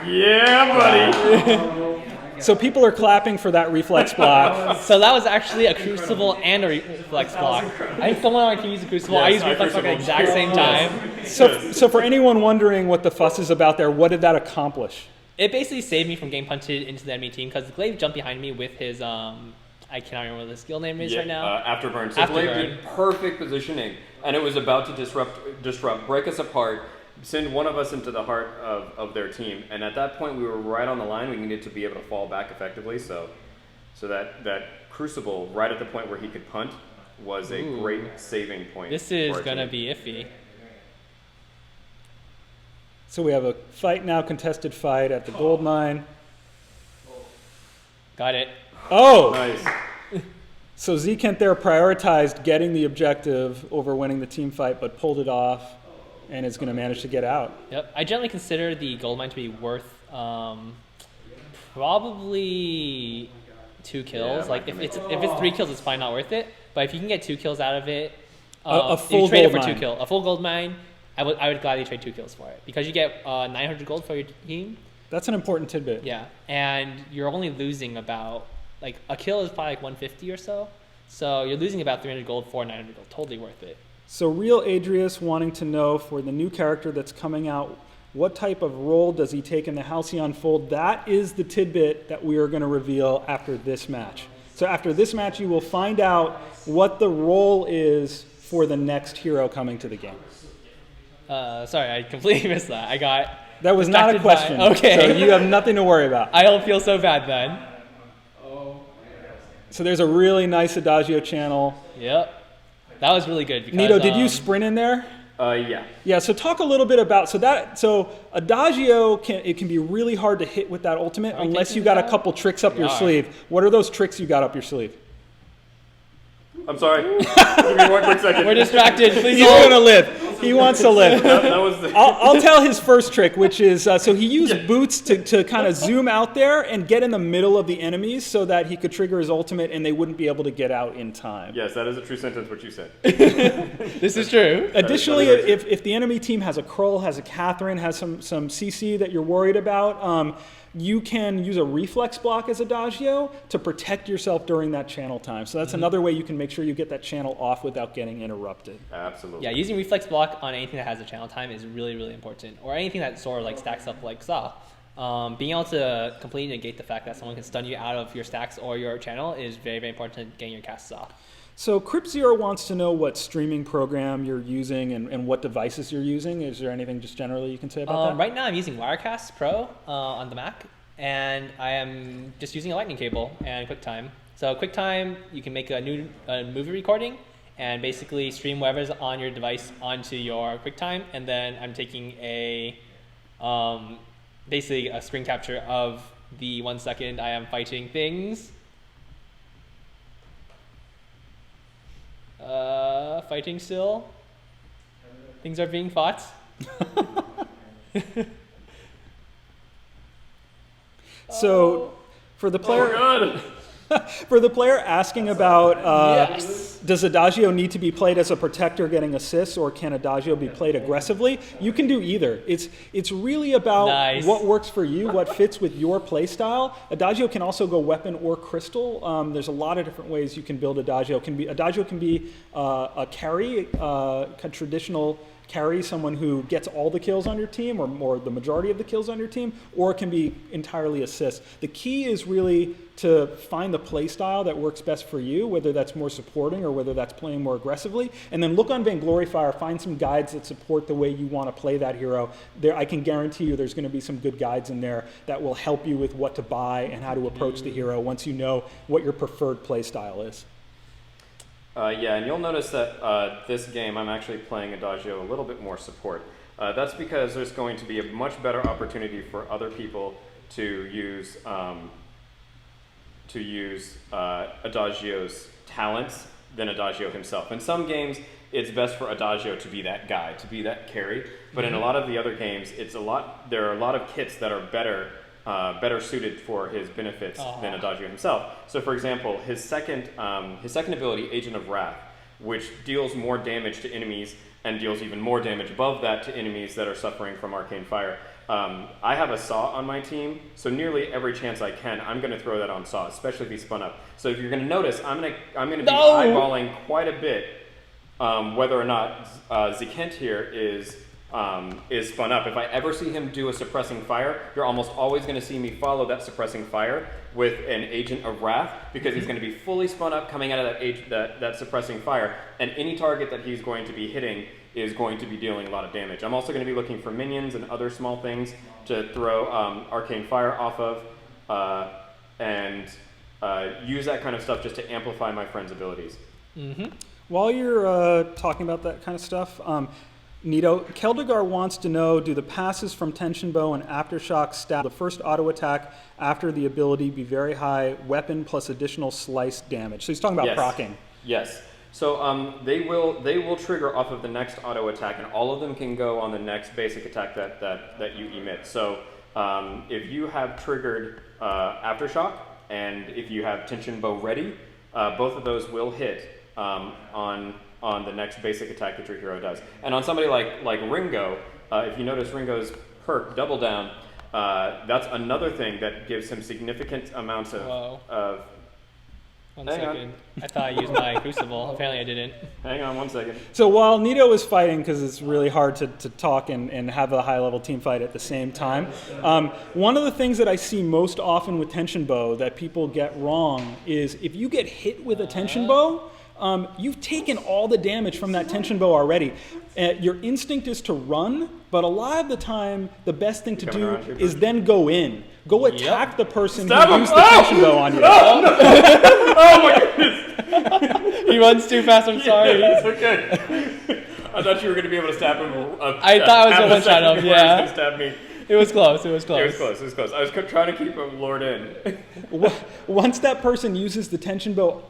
Yeah, buddy. So people are clapping for that reflex block. So that was actually a Crucible and a reflex block. I think someone can use a Crucible. I Yes, use reflex block at the exact same time. So for anyone wondering what the fuss is about there, what did that accomplish? It basically saved me from getting punted into the enemy team because the glaive jumped behind me with his I cannot remember what the skill name is right now. Afterburn. So Afterburn. Glaive did perfect positioning, and it was about to disrupt, break us apart, send one of us into the heart of their team. And at that point, we were right on the line. We needed to be able to fall back effectively. So that Crucible, right at the point where he could punt, was a great saving point. This is going to be iffy. So we have a fight now, contested fight at the gold mine. Got it. Oh! Nice. So Zekent there prioritized getting the objective over winning the team fight, but pulled it off and is going to manage to get out. Yep. I generally consider the gold mine to be worth probably 2 kills. Yeah, like if it's 3 kills, it's probably not worth it. But if you can get 2 kills out of it, A if full you trade it gold for 2 mine. kills, a full gold mine, I would gladly trade 2 kills for it because you get 900 gold for your team. That's an important tidbit. Yeah, and you're only losing about like a kill is probably like 150 or so. So you're losing about 300 gold for 900 gold. Totally worth it. So Real Adrius wanting to know for the new character that's coming out, what type of role does he take in the Halcyon Fold? That is the tidbit that we are going to reveal after this match. So after this match, you will find out what the role is for the next hero coming to the game. Sorry, I completely missed that. I got That was not a distracted by- question. okay. So you have nothing to worry about. I don't feel so bad then. So there's a really nice Adagio channel. Yep. That was really good. Because, Nito, did you sprint in there? Yeah. Yeah, so talk a little bit about, so Adagio, it can be really hard to hit with that ultimate Are we unless taking you got a that? couple tricks up We your are. sleeve. What are those tricks you got up your sleeve? I'm sorry. Give me 1 quick second. We're distracted. Please He's hold. going to live. He wants to live. That was the. I'll tell his first trick, which is, so he used boots to kind of zoom out there and get in the middle of the enemies so that he could trigger his ultimate and they wouldn't be able to get out in time. Yes, that is a true sentence. What you said. This is true. Additionally, That is if the enemy team has a Krull, has a Catherine, has some CC that you're worried about, you can use a reflex block as Adagio to protect yourself during that channel time. So that's another way you can make sure you get that channel off without getting interrupted. Absolutely. Yeah, using reflex block on anything that has a channel time is really, really important. Or anything that sort of like stacks up like Saw. Being able to completely negate the fact that someone can stun you out of your stacks or your channel is very, very important to getting your casts off. So Crypt0 wants to know what streaming program you're using and what devices you're using. Is there anything just generally you can say about that? Right now I'm using Wirecast Pro on the Mac, and I am just using a lightning cable and QuickTime. So QuickTime, you can make a new movie recording and basically stream whatever's on your device onto your QuickTime, and then I'm taking a basically a screen capture of the 1 second I am fighting things. Fighting still. Things are being fought. So for the player, Oh, God. For the player asking about Yes. does Adagio need to be played as a protector getting assists, or can Adagio be played aggressively? You can do either. It's really about Nice. what works for you, what fits with your play style. Adagio can also go weapon or crystal. There's a lot of different ways you can build Adagio. Adagio can be a carry, a traditional carry, someone who gets all the kills on your team or the majority of the kills on your team, or it can be entirely assist. The key is really to find the play style that works best for you, whether that's more supporting or whether that's playing more aggressively, and then look on Vainglory Fire, find some guides that support the way you want to play that hero. There, I can guarantee you there's going to be some good guides in there that will help you with what to buy and how to approach the hero once you know what your preferred play style is. Yeah, and you'll notice that this game I'm actually playing Adagio a little bit more support. That's because there's going to be a much better opportunity for other people to use Adagio's talents than Adagio himself. In some games, it's best for Adagio to be that guy, to be that carry. But in a lot of the other games, there are a lot of kits that are better suited for his benefits than Adagio himself. So, for example, his second ability, Agent of Wrath, which deals more damage to enemies and deals even more damage above that to enemies that are suffering from arcane fire. I have a Saw on my team, so nearly every chance I can, I'm going to throw that on Saw, especially if he's spun up. So if you're going to notice, I'm going to be eyeballing quite a bit whether or not Zekent here is spun up. If I ever see him do a suppressing fire, you're almost always going to see me follow that suppressing fire with an Agent of Wrath, because he's going to be fully spun up coming out of that suppressing fire, and any target that he's going to be hitting is going to be dealing a lot of damage. I'm also going to be looking for minions and other small things to throw arcane fire off of, and use that kind of stuff just to amplify my friend's abilities. Mm-hmm. While you're talking about that kind of stuff, Nito, Keldegar wants to know, do the passes from Tension Bow and Aftershock stab the first auto attack after the ability be very high weapon plus additional slice damage? So he's talking about proccing. Yes. So they will trigger off of the next auto attack, and all of them can go on the next basic attack that you emit. So if you have triggered Aftershock, and if you have Tension Bow ready, both of those will hit on the next basic attack that your hero does. And on somebody like Ringo, if you notice Ringo's perk, Double Down, that's another thing that gives him significant amounts of One second. I thought I used my Crucible. Apparently I didn't. Hang on 1 second. So while Nito is fighting, because it's really hard to talk and have a high-level team fight at the same time, one of the things that I see most often with Tension Bow that people get wrong is if you get hit with a Tension Bow, you've taken all the damage from that Tension Bow already. Your instinct is to run, but a lot of the time, the best thing to do is then go in. Go attack the person who used the Tension Bow on you. Oh my goodness! He runs too fast, I'm sorry. Yeah, it's okay. I thought you were going to be able to stab him. I thought I was going to one-shot him, yeah. He was going to stab me. It was close, it was close. It was close. I was trying to keep him lured in. Once that person uses the Tension Bow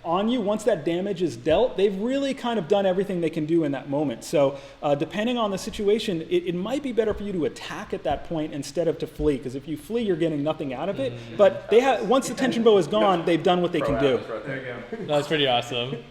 on you, once that damage is dealt, they've really kind of done everything they can do in that moment. So depending on the situation, it might be better for you to attack at that point instead of to flee, because if you flee, you're getting nothing out of it. But once the Tension Bow is gone, they've done what they can do. Right there you go. That was pretty awesome.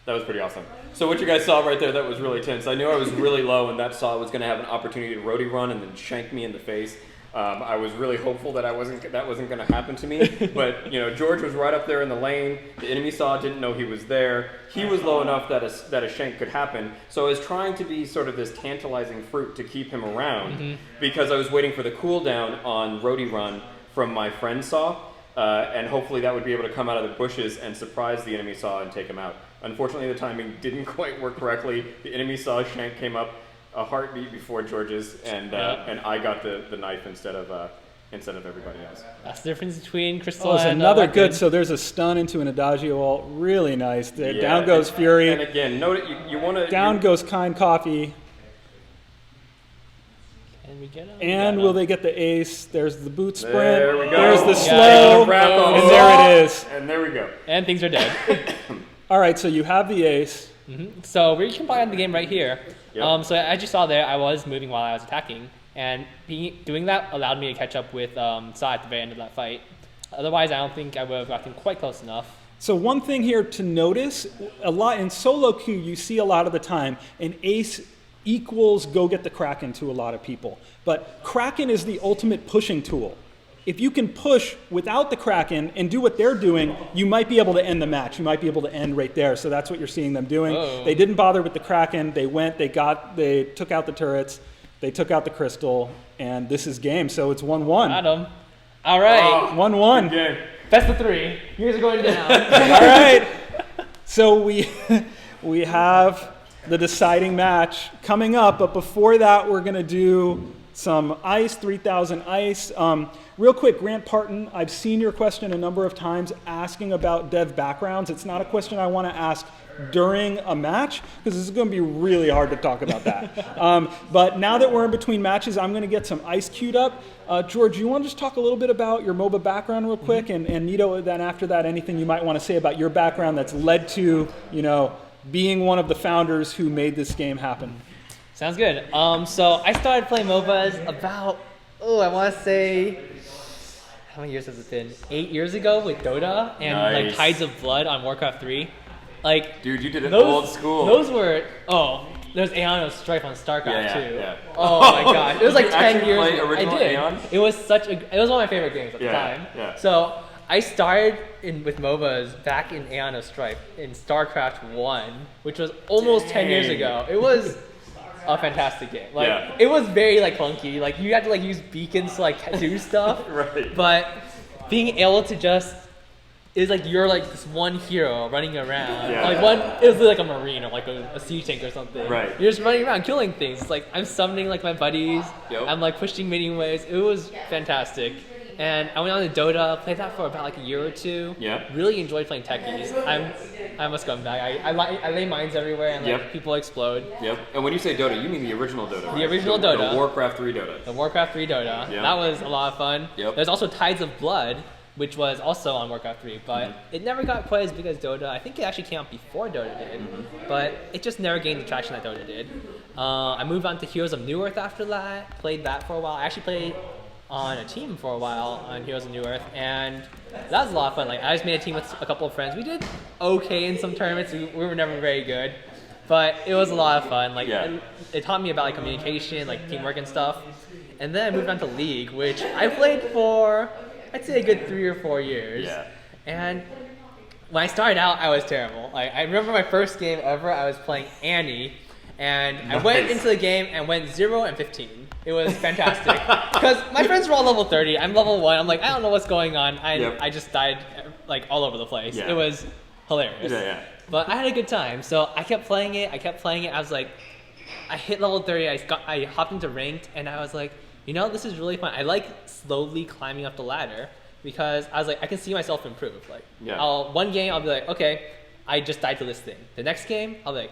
That was pretty awesome. So what you guys saw right there, that was really tense. I knew I was really low, and that Saw was going to have an opportunity to roadie run and then shank me in the face. I was really hopeful that that wasn't going to happen to me. But George was right up there in the lane. The enemy Saw didn't know he was there. He was low enough that a shank could happen. So I was trying to be sort of this tantalizing fruit to keep him around, because I was waiting for the cooldown on roadie run from my friend Saw, and hopefully that would be able to come out of the bushes and surprise the enemy Saw and take him out. Unfortunately, the timing didn't quite work correctly. The enemy Saw shank came up a heartbeat before George's, and I got the knife instead of everybody else. That's the difference between Crystal and another good. So there's a stun into an Adagio ult, really nice. There, down goes Fury. And again, note it. You want to down goes Kind Coffee. Can we get him? And will they get the ace? There's the boot sprint. There we go. There's the slow. And there it is. And there we go. And things are dead. All right, so you have the ace. So we can buy on the game right here. Yep. So as you saw there, I was moving while I was attacking, and doing that allowed me to catch up with Saw at the very end of that fight. Otherwise, I don't think I would have gotten quite close enough. So one thing here to notice, a lot in solo queue, you see a lot of the time, an ace equals go get the Kraken to a lot of people. But Kraken is the ultimate pushing tool. If you can push without the Kraken and do what they're doing, you might be able to end the match. You might be able to end right there. So that's what you're seeing them doing. Oh. They didn't bother with the Kraken. They went, they took out the turrets, they took out the crystal, and this is game. So it's 1-1. Got him. All right. 1-1. Good game. Best of 3. Yours are going down. All right. So we have the deciding match coming up, but before that, we're going to do some ice, 3,000 ice. Real quick, Grant Parton, I've seen your question a number of times asking about dev backgrounds. It's not a question I want to ask during a match, because this is going to be really hard to talk about that. But now that we're in between matches, I'm going to get some ice queued up. George, you want to just talk a little bit about your MOBA background real quick? And Nito, then after that, anything you might want to say about your background that's led to, being one of the founders who made this game happen? Sounds good. So I started playing MOBAs about, I want to say, how many years has it been? 8 years ago with Dota and like Tides of Blood on Warcraft 3. Dude, you did it old school. Those were, there's Aeon of Strife on StarCraft too. Yeah. Oh my gosh, it was like you 10 years. Play original I did. Aeon? It was it was one of my favorite games at the time. Yeah. So I started with MOBAs back in Aeon of Strife in StarCraft 1, which was almost 10 years ago. It was a fantastic game. It was very clunky. You had to use beacons to do stuff. Right. But being able to just you're this one hero running around. Yeah. It was like a marine or a siege tank or something. Right. You're just running around killing things. It's I'm summoning my buddies. Yep. I'm pushing minion waves. It was fantastic. And I went on to Dota, played that for about a year or two. Yeah. Really enjoyed playing techies. I'm a scumbag. I lay mines everywhere and people explode. Yep. And when you say Dota, you mean the original Dota, right? The original Dota. The Warcraft 3 Dota. The Warcraft 3 Dota. Yeah. That was a lot of fun. Yep. There's also Tides of Blood, which was also on Warcraft 3, but it never got quite as big as Dota. I think it actually came out before Dota did, but it just never gained the traction that Dota did. I moved on to Heroes of New Earth after that, played that for a while. I actually played on a team for a while on Heroes of New Earth, and that was a lot of fun. I just made a team with a couple of friends. We did okay in some tournaments. We were never very good, but it was a lot of fun. It taught me about communication, teamwork and stuff. And then I moved on to League, which I played for, I'd say, a good 3 or 4 years. Yeah. And when I started out, I was terrible. I remember my first game ever, I was playing Annie, and I went into the game and went 0 and 15. It was fantastic. Because my friends were all level 30, I'm level 1, I'm I don't know what's going on. I just died all over the place. Yeah. It was hilarious. Yeah. But I had a good time, so I kept playing it. I was I hit level 30, I hopped into ranked, and I was this is really fun. I slowly climbing up the ladder, because I was I can see myself improve. One game I'll be okay, I just died to this thing. The next game I'll be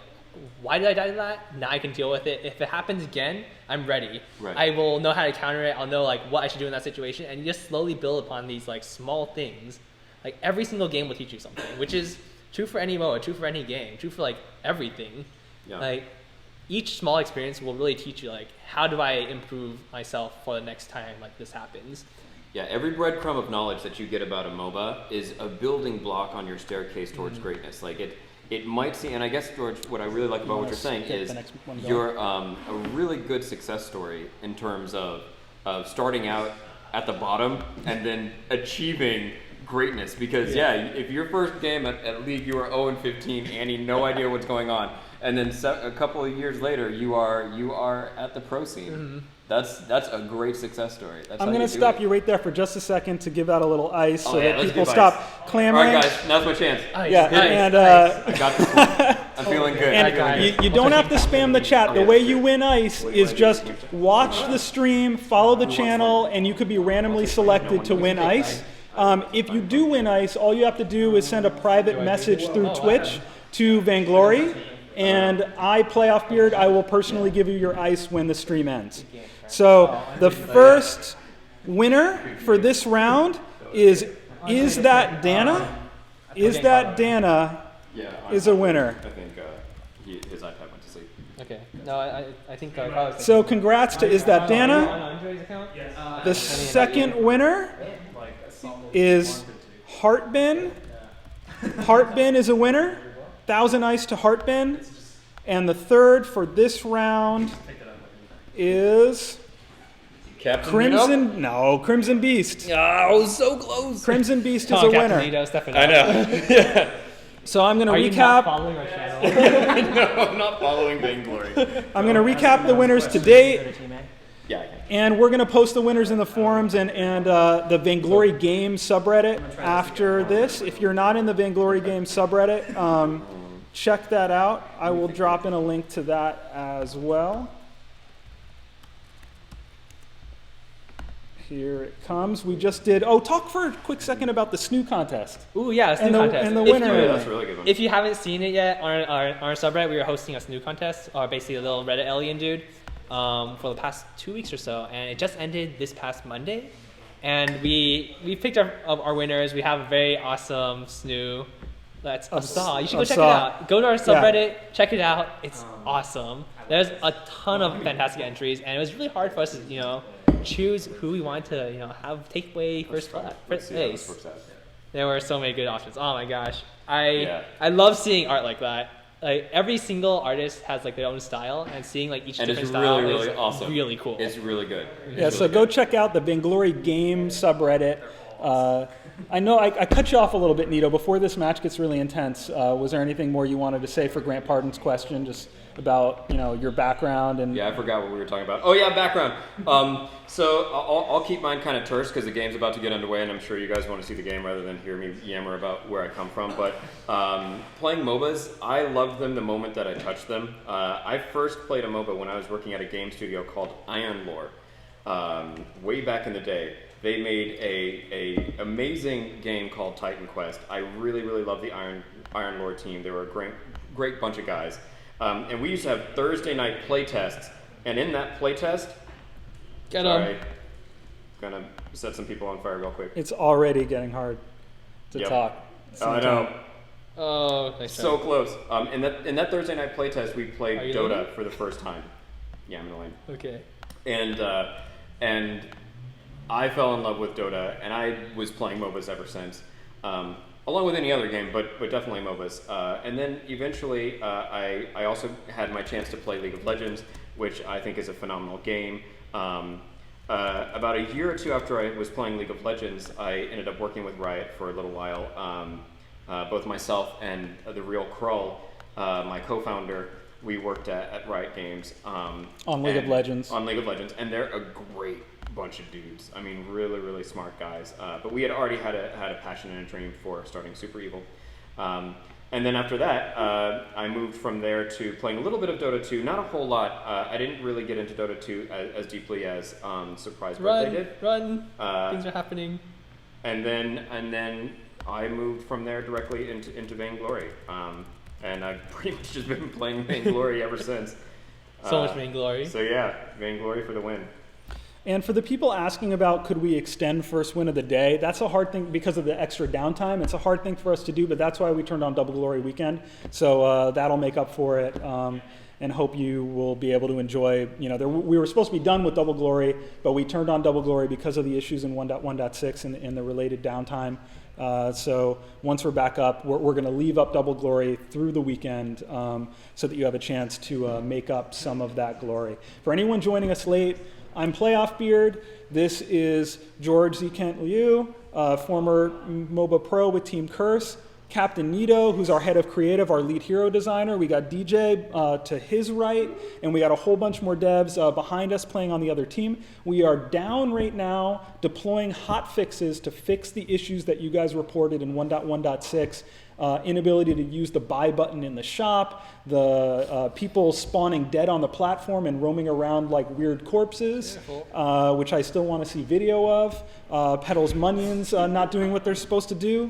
why did I die to that? Now I can deal with it. If it happens again, I'm ready. Right. I will know how to counter it. I'll know what I should do in that situation, and you just slowly build upon these small things. Every single game will teach you something, which is true for any MOA, true for any game, true for everything. Yeah. Each small experience will really teach you how do I improve myself for the next time this happens. Yeah, every breadcrumb of knowledge that you get about a MOBA is a building block on your staircase towards greatness. It might seem, and I guess, George, what I really like about what you're saying is you're a really good success story in terms of starting out at the bottom and then achieving greatness. Because, if your first game at League you were 0 and 15 and you had no idea what's going on, and then a couple of years later you are at the pro scene. Mm-hmm. That's a great success story. I'm going to stop you right there for just a second to give out a little ice so that let's people give stop ice. clamoring. All right, guys, now's my chance. Ice, Yeah, ice, and I got this one. I'm feeling good. And you don't have to spam the chat. The way you win ice is just watch the stream, follow the channel, and you could be randomly selected to win ice. If you do win ice, all you have to do is send a private message through Twitch to Vainglory, and Playoff Beard, I will personally give you your ice when the stream ends. So the first winner for this round is that Dana? Is that Dana is a winner. I think his iPad went to sleep. Okay. No, I think probably. So congrats to Is That Dana? On Andre's account? The second winner is Heartbin. Heartbin is a winner. 1,000 ice to Heartbin. And the third for this round is Captain Crimson. No, Crimson Beast. Oh, so close. Crimson Beast Come is on, a Captain winner. Nito, step it I up. know. Yeah. So I'm going to Are you not recap. following our channel? No, I'm not following Vainglory. I'm going to recap the winners to date. Yeah, I can. And we're going to post the winners in the forums and the Vainglory Game subreddit after this. If you're not in the Vainglory Game subreddit, check that out. I will drop in a link to that as well. Here it comes. We just did. Oh, talk for a quick second about the snoo contest. Ooh, yeah, snoo And the- contest. and the If winner- you- That's a really good one. If you haven't seen it yet on our subreddit, we were hosting a snoo contest, or basically a little Reddit alien dude, for the past 2 weeks or so, and it just ended this past Monday. And we picked our winners. We have a very awesome snoo. That's a saw. You should go check it out. Go to our subreddit, check it out. It's awesome. There's a ton of fantastic entries, and it was really hard for us to choose who we wanted to have take away first Let's place. see how this works out. There were so many good options. Oh my gosh, I love seeing art like that. Like every single artist has like their own style, and seeing like each And different it's style really, is really awesome. really cool. It's really good. Yeah, so go check out the Vainglory Game subreddit. I know I cut you off a little bit, Nito. Before this match gets really intense, was there anything more you wanted to say for Grant Pardon's question, just about your background and? Yeah, I forgot what we were talking about. Oh yeah, background. So I'll keep mine kind of terse because the game's about to get underway, and I'm sure you guys want to see the game rather than hear me yammer about where I come from. But playing MOBAs, I loved them the moment that I touched them. I first played a MOBA when I was working at a game studio called Iron Lore, way back in the day. They made a amazing game called Titan Quest. I really, really love the Iron Lore team. They were a great bunch of guys. And we used to have Thursday night play tests. And in that play test, sorry, gonna set some people on fire real quick. It's already getting hard to talk. I know. Oh, nice So try. close. In that Thursday night play test, we played Are you Dota leaving? for the first time. Yeah, I'm in the lane. Okay. And I fell in love with Dota, and I was playing MOBAs ever since, along with any other game, but definitely MOBAs. And then eventually, I also had my chance to play League of Legends, which I think is a phenomenal game. About a year or two after I was playing League of Legends, I ended up working with Riot for a little while. Both myself and the real Krull, my co-founder, we worked at Riot Games. On League of Legends. On League of Legends, and they're a great bunch of dudes. I mean, really, really smart guys. But we had already had a passion and a dream for starting Super Evil. And then after that, I moved from there to playing a little bit of Dota 2, not a whole lot. I didn't really get into Dota 2 as deeply as Surprise Birthday did. Run! Things are happening. And then I moved from there directly into Vainglory. And I've pretty much just been playing Vainglory ever since. So much Vainglory. So yeah, Vainglory for the win. And for the people asking about could we extend first win of the day, that's a hard thing because of the extra downtime. It's a hard thing for us to do, but that's why we turned on Double Glory Weekend. So that'll make up for it, and hope you will be able to enjoy. We were supposed to be done with Double Glory, but we turned on Double Glory because of the issues in 1.1.6 and the related downtime. So once we're back up, we're going to leave up Double Glory through the weekend so that you have a chance to make up some of that glory. For anyone joining us late, I'm Playoff Beard. This is George Z. Kent Liu, former MOBA pro with Team Curse. Captain Nito, who's our head of creative, our lead hero designer. We got DJ to his right, and we got a whole bunch more devs behind us playing on the other team. We are down right now deploying hot fixes to fix the issues that you guys reported in 1.1.6. Inability to use the buy button in the shop, the people spawning dead on the platform and roaming around like weird corpses, which I still want to see video of. Petal's Munions not doing what they're supposed to do.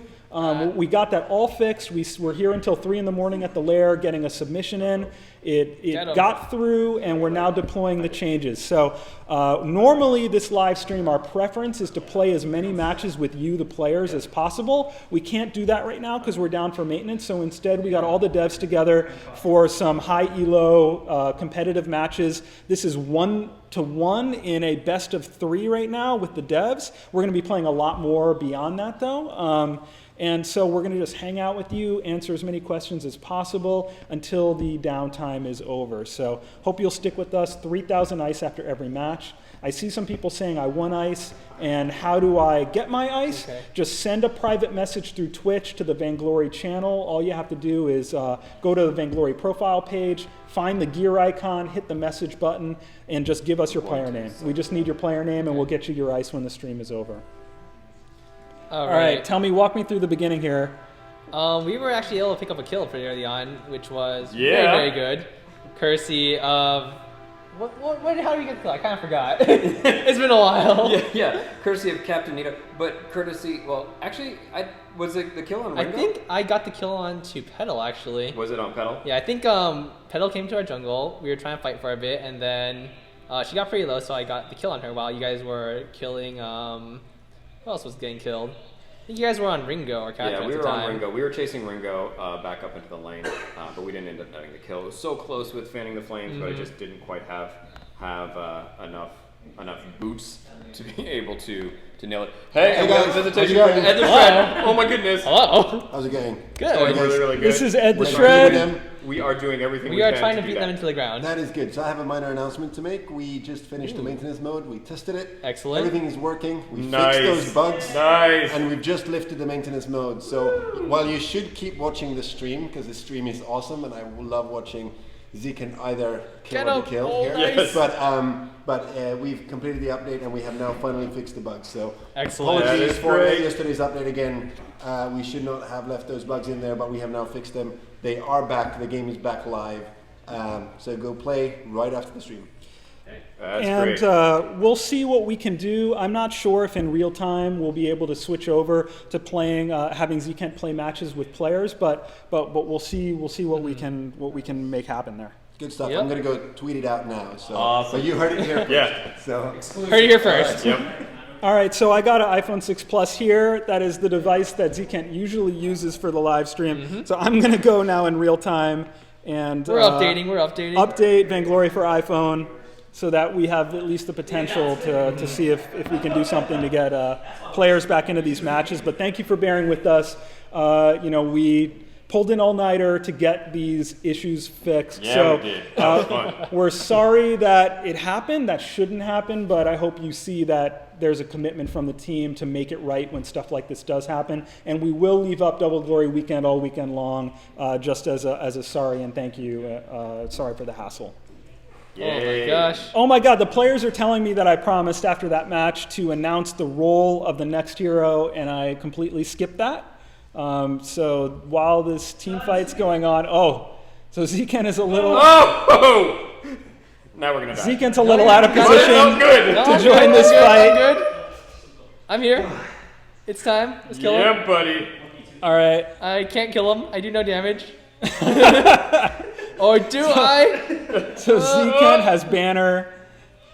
We got that all fixed. We're here until 3 in the morning at the lair getting a submission in, it got through, and we're now deploying the changes. So normally this live stream, our preference is to play as many matches with you, the players, as possible. We can't do that right now because we're down for maintenance. So instead, we got all the devs together for some high elo competitive matches. This is 1-to-1 in a best of 3 right now with the devs. We're going to be playing a lot more beyond that, though. And so we're going to just hang out with you, answer as many questions as possible until the downtime is over. So hope you'll stick with us. 3,000 ice after every match. I see some people saying I won ice, and how do I get my ice? Okay. Just send a private message through Twitch to the Vainglory channel. All you have to do is go to the Vainglory profile page, find the gear icon, hit the message button, and just give us your player name. We just need your player name, and we'll get you your ice when the stream is over. All right, walk me through the beginning here. We were actually able to pick up a kill pretty early on, which was Yeah. very, very good. Courtesy of... how do we get the kill? I kind of forgot. It's been a while. Yeah. Courtesy of Captain Nito, but courtesy. Well, actually, was it the kill on Ringo? I think I got the kill on to Petal, actually. Was it on Petal? Yeah, I think Petal came to our jungle. We were trying to fight for a bit, and then she got pretty low, so I got the kill on her while you guys were killing... who else was getting killed? I think you guys were on Ringo or Catherine Yeah, we at were the time. on Ringo. We were chasing Ringo back up into the lane, but we didn't end up getting the kill. It was so close with fanning the flames, but I just didn't quite have enough boots to be able to nail it. Hey, we got a visitation from Ed the Shred. Oh my goodness. Hello. How's it going? Good. Going really, really good. This is Ed the We're Shred. doing them. We are doing everything we We are can trying to do beat that. them into the ground. That is good. So I have a minor announcement to make. We just finished the maintenance mode. We tested it. Excellent. Everything is working. We Nice. fixed those bugs. Nice. And we've just lifted the maintenance mode. So while you should keep watching the stream, because the stream is awesome, and I love watching Zeke and either kill Get or up. be killed Oh, here. nice. But we've completed the update, and we have now finally fixed the bugs. So Excellent. That apologies is for great. yesterday's update again. We should not have left those bugs in there, but we have now fixed them. They are back. The game is back live. So go play right after the stream. That's And great. we'll see what we can do. I'm not sure if in real time we'll be able to switch over to playing, having Zekent play matches with players, but we'll see what we can make happen there. Good stuff. Yep. I'm gonna go tweet it out now. So, Awesome. but you heard it here first. Yeah. So Heard it here first. Yep. All right, so I got an iPhone 6 Plus here. That is the device that Zekent usually uses for the live stream. So I'm gonna go now in real time and We're updating. update Vainglory for iPhone, so that we have at least the potential to see if we can do something to get players back into these matches. But thank you for bearing with us. We pulled an all-nighter to get these issues fixed. Yeah, so we did. That was fun. we're sorry that it happened. That shouldn't happen, but I hope you see that there's a commitment from the team to make it right when stuff like this does happen. And we will leave up Double Glory Weekend all weekend long, just as a sorry and thank you. Sorry for the hassle. Oh my gosh. Oh my God, the players are telling me that I promised after that match to announce the role of the next hero, and I completely skipped that. So while this team fight's going on, so Zekent is a little... Oh! Now we're gonna die. Zekent's a little out of That position felt good. No, to I'm join good, this I'm good, fight. I'm good. I'm here. It's time. Let's kill him. Yeah, buddy. All right. I can't kill him. I do no damage. Or do I? So Zekent has banner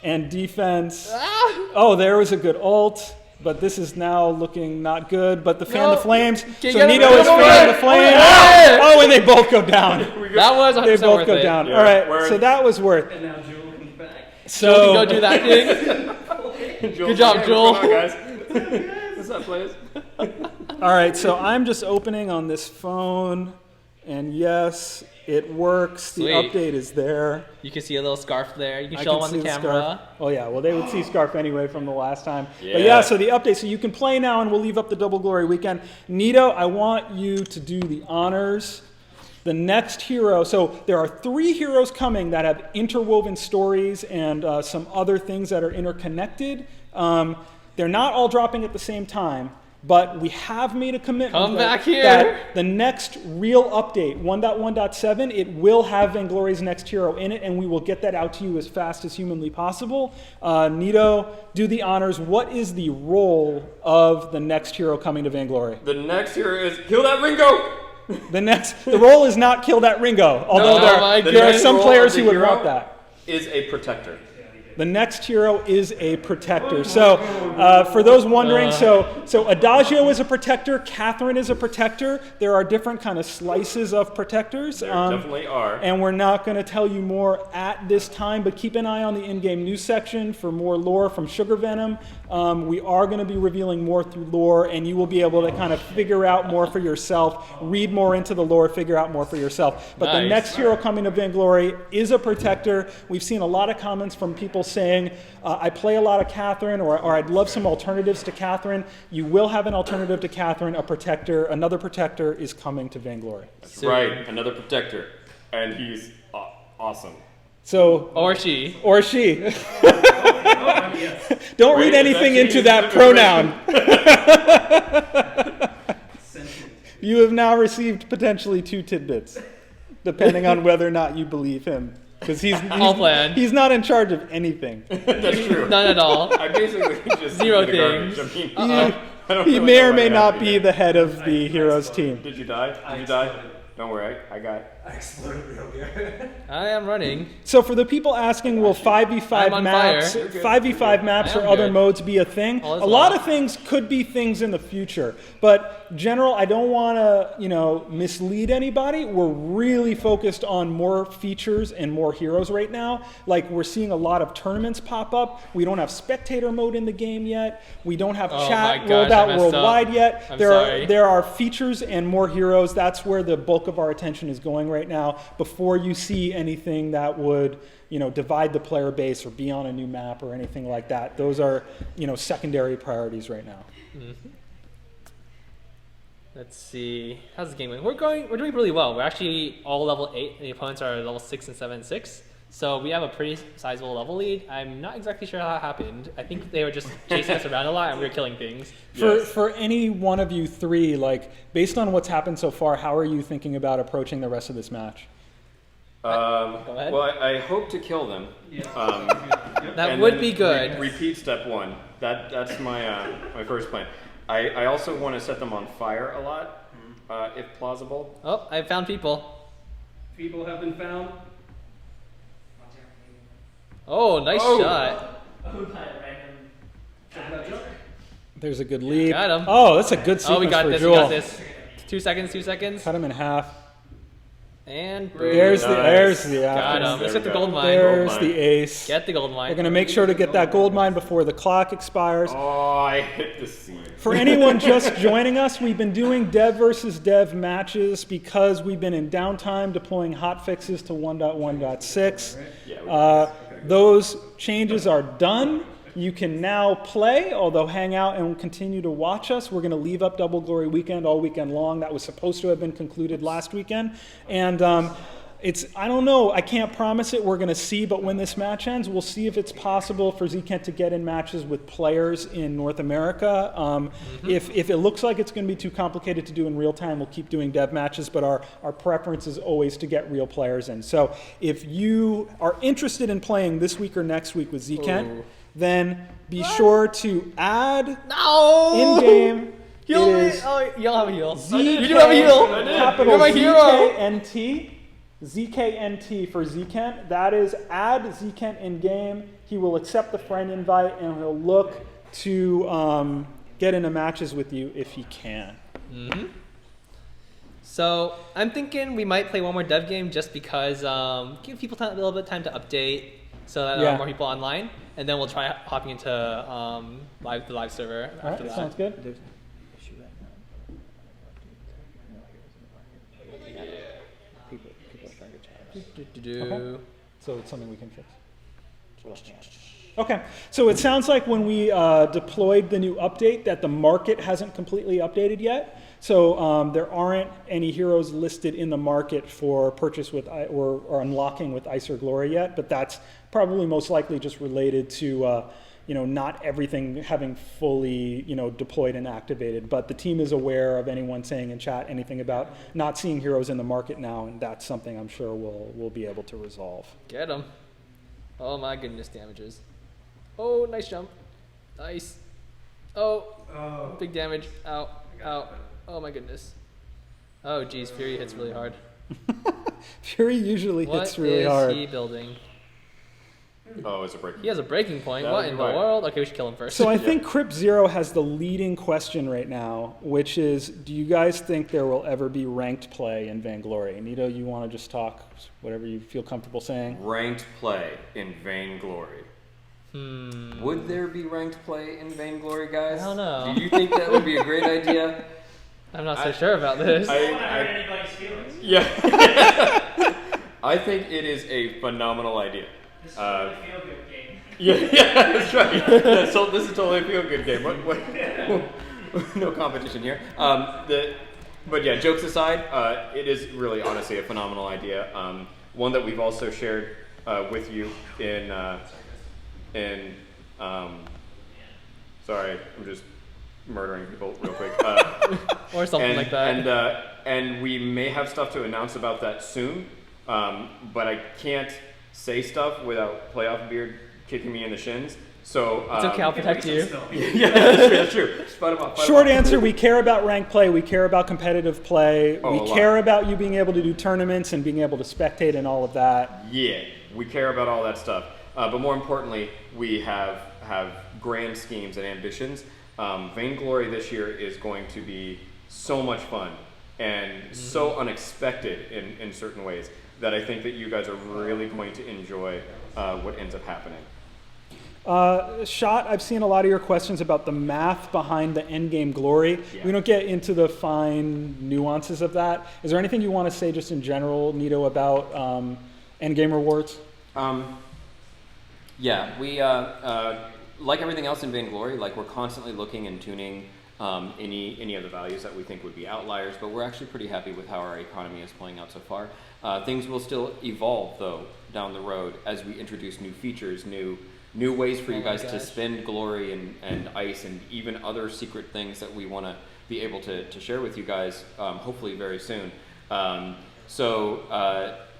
and defense. Ah! Oh, there was a good ult, but this is now looking not good. But the fan No. the flames. Can So you get him? Nito is Get him fanning the away. flames. Yeah. Oh, and they both go down. That was 100% They both worth go it. down. Yeah. All right, Word. so that was worth. And now Jewel comes back. Joel So can go do that thing. Good job, Joel. guys. What's up, players? all right, so I'm just opening on this phone, and yes, it works. The Sweet. update is there. You can see a little scarf there. You can I show can him on see the the camera. Scarf. Oh yeah, well they would see Scarf anyway from the last time. But Yeah. yeah, so the update, so you can play now, and we'll leave up the Double Glory Weekend. Nito, I want you to do the honors. The next hero, so there are 3 heroes coming that have interwoven stories and some other things that are interconnected. They're not all dropping at the same time, but we have made a commitment Come back here. that the next real update, 1.1.7, it will have Vainglory's next hero in it, and we will get that out to you as fast as humanly possible. Nito, do the honors. What is the role of the next hero coming to Vainglory? The next hero is kill that Ringo. The role is not kill that Ringo, although there are some players who would want that. Is a protector. The next hero is a protector. So, for those wondering, so Adagio is a protector, Catherine is a protector. There are different kind of slices of protectors. There definitely are. And we're not going to tell you more at this time, but keep an eye on the in-game news section for more lore from Sugar Venom. We are going to be revealing more through lore, and you will be able to kind of figure out more for yourself, read more into the lore, figure out more for yourself. But the next hero coming to Vainglory is a protector. We've seen a lot of comments from people saying, I play a lot of Catherine, or I'd love some alternatives to Catherine. You will have an alternative to Catherine, a protector. Another protector is coming to Vainglory. That's right, another protector. And he's awesome. So, or she. Don't read anything into that pronoun. You have now received potentially 2 tidbits, depending on whether or not you believe him. Because he's not in charge of anything. That's true. None at all. I basically just Zero things. He may or may not be the head of the heroes team. Did you die? Don't worry, I got it. I exploded real good. I am running. So for the people asking, will 5v5 maps or other modes be a thing? A lot of things could be things in the future. But general, I don't want to, mislead anybody. We're really focused on more features and more heroes right now. Like we're seeing a lot of tournaments pop up. We don't have spectator mode in the game yet. We don't have chat rolled out worldwide yet. There are features and more heroes. That's where the bulk of our attention is going right now, before you see anything that would, divide the player base or be on a new map or anything like that. Those are, secondary priorities right now. Mm-hmm. Let's see. How's the game going? We're doing really well. We're actually all level 8. The opponents are level 6 and 7 and 6. So we have a pretty sizable level lead. I'm not exactly sure how that happened. I think they were just chasing us around a lot and we were killing things. For any one of you 3, based on what's happened so far, how are you thinking about approaching the rest of this match? Well, I hope to kill them. That would be good. Repeat step 1. That's my my first plan. I also want to set them on fire a lot, if plausible. Oh, I found people. People have been found. Oh, nice shot. There's a good lead. Got him. Oh, that's a good sequence we got for this. Jewel. We got this. 2 seconds. Cut him in half. And there's the got him. Let's get the gold mine. There's the ace. Get the gold mine. We're going to make sure to get that gold mine before the clock expires. Oh, I hit the seam. For anyone just joining us, we've been doing dev versus dev matches because we've been in downtime deploying hotfixes to 1.1.6. Those changes are done. You can now play, although hang out and continue to watch us. We're going to leave up Double Glory Weekend all weekend long. That was supposed to have been concluded last weekend. And I don't know, I can't promise it. We're going to see, but when this match ends, we'll see if it's possible for ZKent to get in matches with players in North America. If it looks like it's going to be too complicated to do in real time, we'll keep doing dev matches, but our preference is always to get real players in. So if you are interested in playing this week or next week with ZKent, then be sure to add in-game. You'll have a heal. You do have a heal. Capital You're my hero. ZKNT for ZKent. That is, add ZKent in-game. He will accept the friend invite and he'll look to get into matches with you if he can. Mm-hmm. So I'm thinking we might play one more dev game just because give people a little bit of time to update so that there are more people online. And then we'll try hopping into the live server after that. Sounds good. Okay. So it's something we can fix. Okay, so it sounds like when we deployed the new update that the market hasn't completely updated yet. So there aren't any heroes listed in the market for purchase with or unlocking with Ice or Glory yet, but that's probably most likely just related to not everything having fully deployed and activated. But the team is aware of anyone saying in chat anything about not seeing heroes in the market now, and that's something I'm sure we'll be able to resolve. Get them. Oh my goodness, damages. Oh, nice jump. Nice. Oh. Big damage. Ow. Ow. Oh my goodness. Oh, geez, Fury hits really hard. Fury usually hits really What hard. is he building? Oh, it's a break. He has a breaking point. That What would in be the right. world? Okay, we should kill him first. So I think Crypt Zero has the leading question right now, which is, do you guys think there will ever be ranked play in Vainglory? Nito, you want to just talk whatever you feel comfortable saying? Ranked play in Vainglory. Would there be ranked play in Vainglory, guys? I don't know. Do you think that would be a great idea? I'm not so sure about this. I don't want to hurt anybody's feelings. Yeah. I think it is a phenomenal idea. This is a feel-good game. Yeah, that's right. This is totally a feel-good game. What? No competition here. But yeah, jokes aside, it is really honestly a phenomenal idea. One that we've also shared with you in sorry, I'm just murdering people real quick. Or something like that. And we may have stuff to announce about that soon. But I can't say stuff without Playoff Beard kicking me in the shins. So It's okay, I'll protect you. Yeah, that's true. Fight him off, fight him Short off. answer, we care about ranked play, we care about competitive play, Oh, we a lot. care about you being able to do tournaments and being able to spectate and all of that. Yeah, we care about all that stuff. But more importantly, we have grand schemes and ambitions. Vainglory this year is going to be so much fun and so unexpected in certain ways that I think that you guys are really going to enjoy what ends up happening. Shot, I've seen a lot of your questions about the math behind the endgame glory. Yeah. We don't get into the fine nuances of that. Is there anything you want to say just in general, Nito, about endgame rewards? Yeah, we like everything else in Vainglory, like we're constantly looking and tuning any of the values that we think would be outliers, but we're actually pretty happy with how our economy is playing out so far. Things will still evolve though down the road as we introduce new features, new ways for you guys to spend glory and ice and even other secret things that we want to be able to share with you guys, hopefully very soon.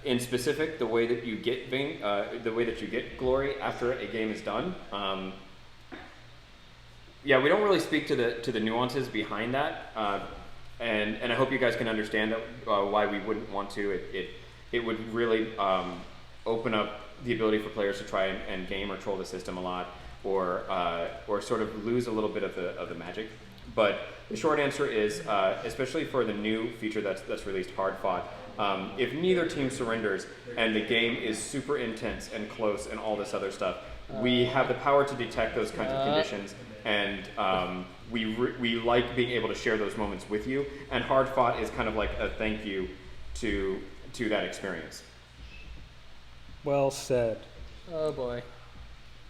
In specific, the way that you get glory after a game is done. Yeah, we don't really speak to the nuances behind that, and I hope you guys can understand that why we wouldn't want to. It would really open up the ability for players to try and game or troll the system a lot, or sort of lose a little bit of the magic. But the short answer is, especially for the new feature that's released, Hard Fought, if neither team surrenders and the game is super intense and close and all this other stuff, we have the power to detect those kinds of conditions, and we like being able to share those moments with you. And Hard Fought is kind of like a thank you to that experience. Well said. Oh boy.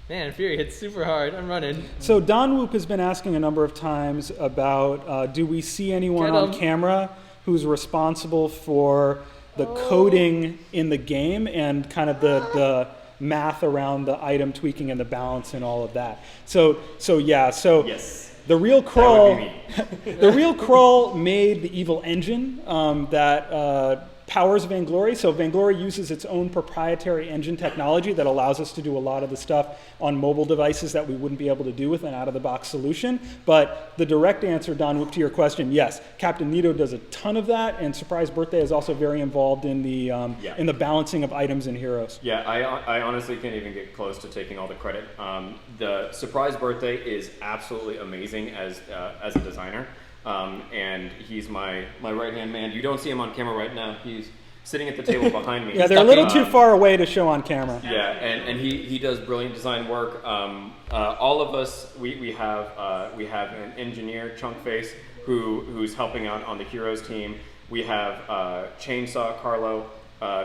Man, Fury hits super hard. I'm running. So Don Whoop has been asking a number of times about do we see anyone Get on him. camera who's responsible for the coding in the game and kind of the math around the item tweaking and the balance and all of that. So Yes. the real That would Krull, be me. the real Krull made the evil engine that powers Vainglory. So Vainglory uses its own proprietary engine technology that allows us to do a lot of the stuff on mobile devices that we wouldn't be able to do with an out-of-the-box solution. But the direct answer, Don Whoop, to your question, yes, Captain Nito does a ton of that, and Surprise Birthday is also very involved in the balancing of items and heroes. Yeah, I honestly can't even get close to taking all the credit. The Surprise Birthday is absolutely amazing as a designer. And he's my right-hand man. You don't see him on camera right now. He's sitting at the table behind me. Yeah, they're a little too far away to show on camera. Yeah, and he does brilliant design work. All of us, we have an engineer, Chunkface, who's helping out on the Heroes team. We have Chainsaw Carlo,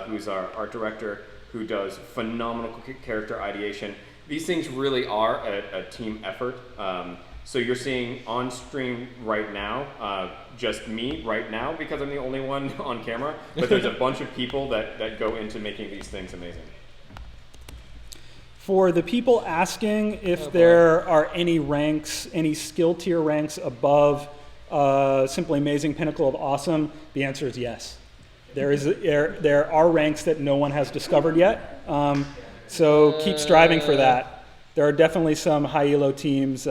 who's our art director, who does phenomenal character ideation. These things really are a team effort. So you're seeing on stream right now, just me right now because I'm the only one on camera, but there's a bunch of people that go into making these things amazing. For the people asking if there are any ranks, any skill tier ranks above Simply Amazing Pinnacle of Awesome, the answer is yes. There are ranks that no one has discovered yet, so keep striving for that. There are definitely some high elo teams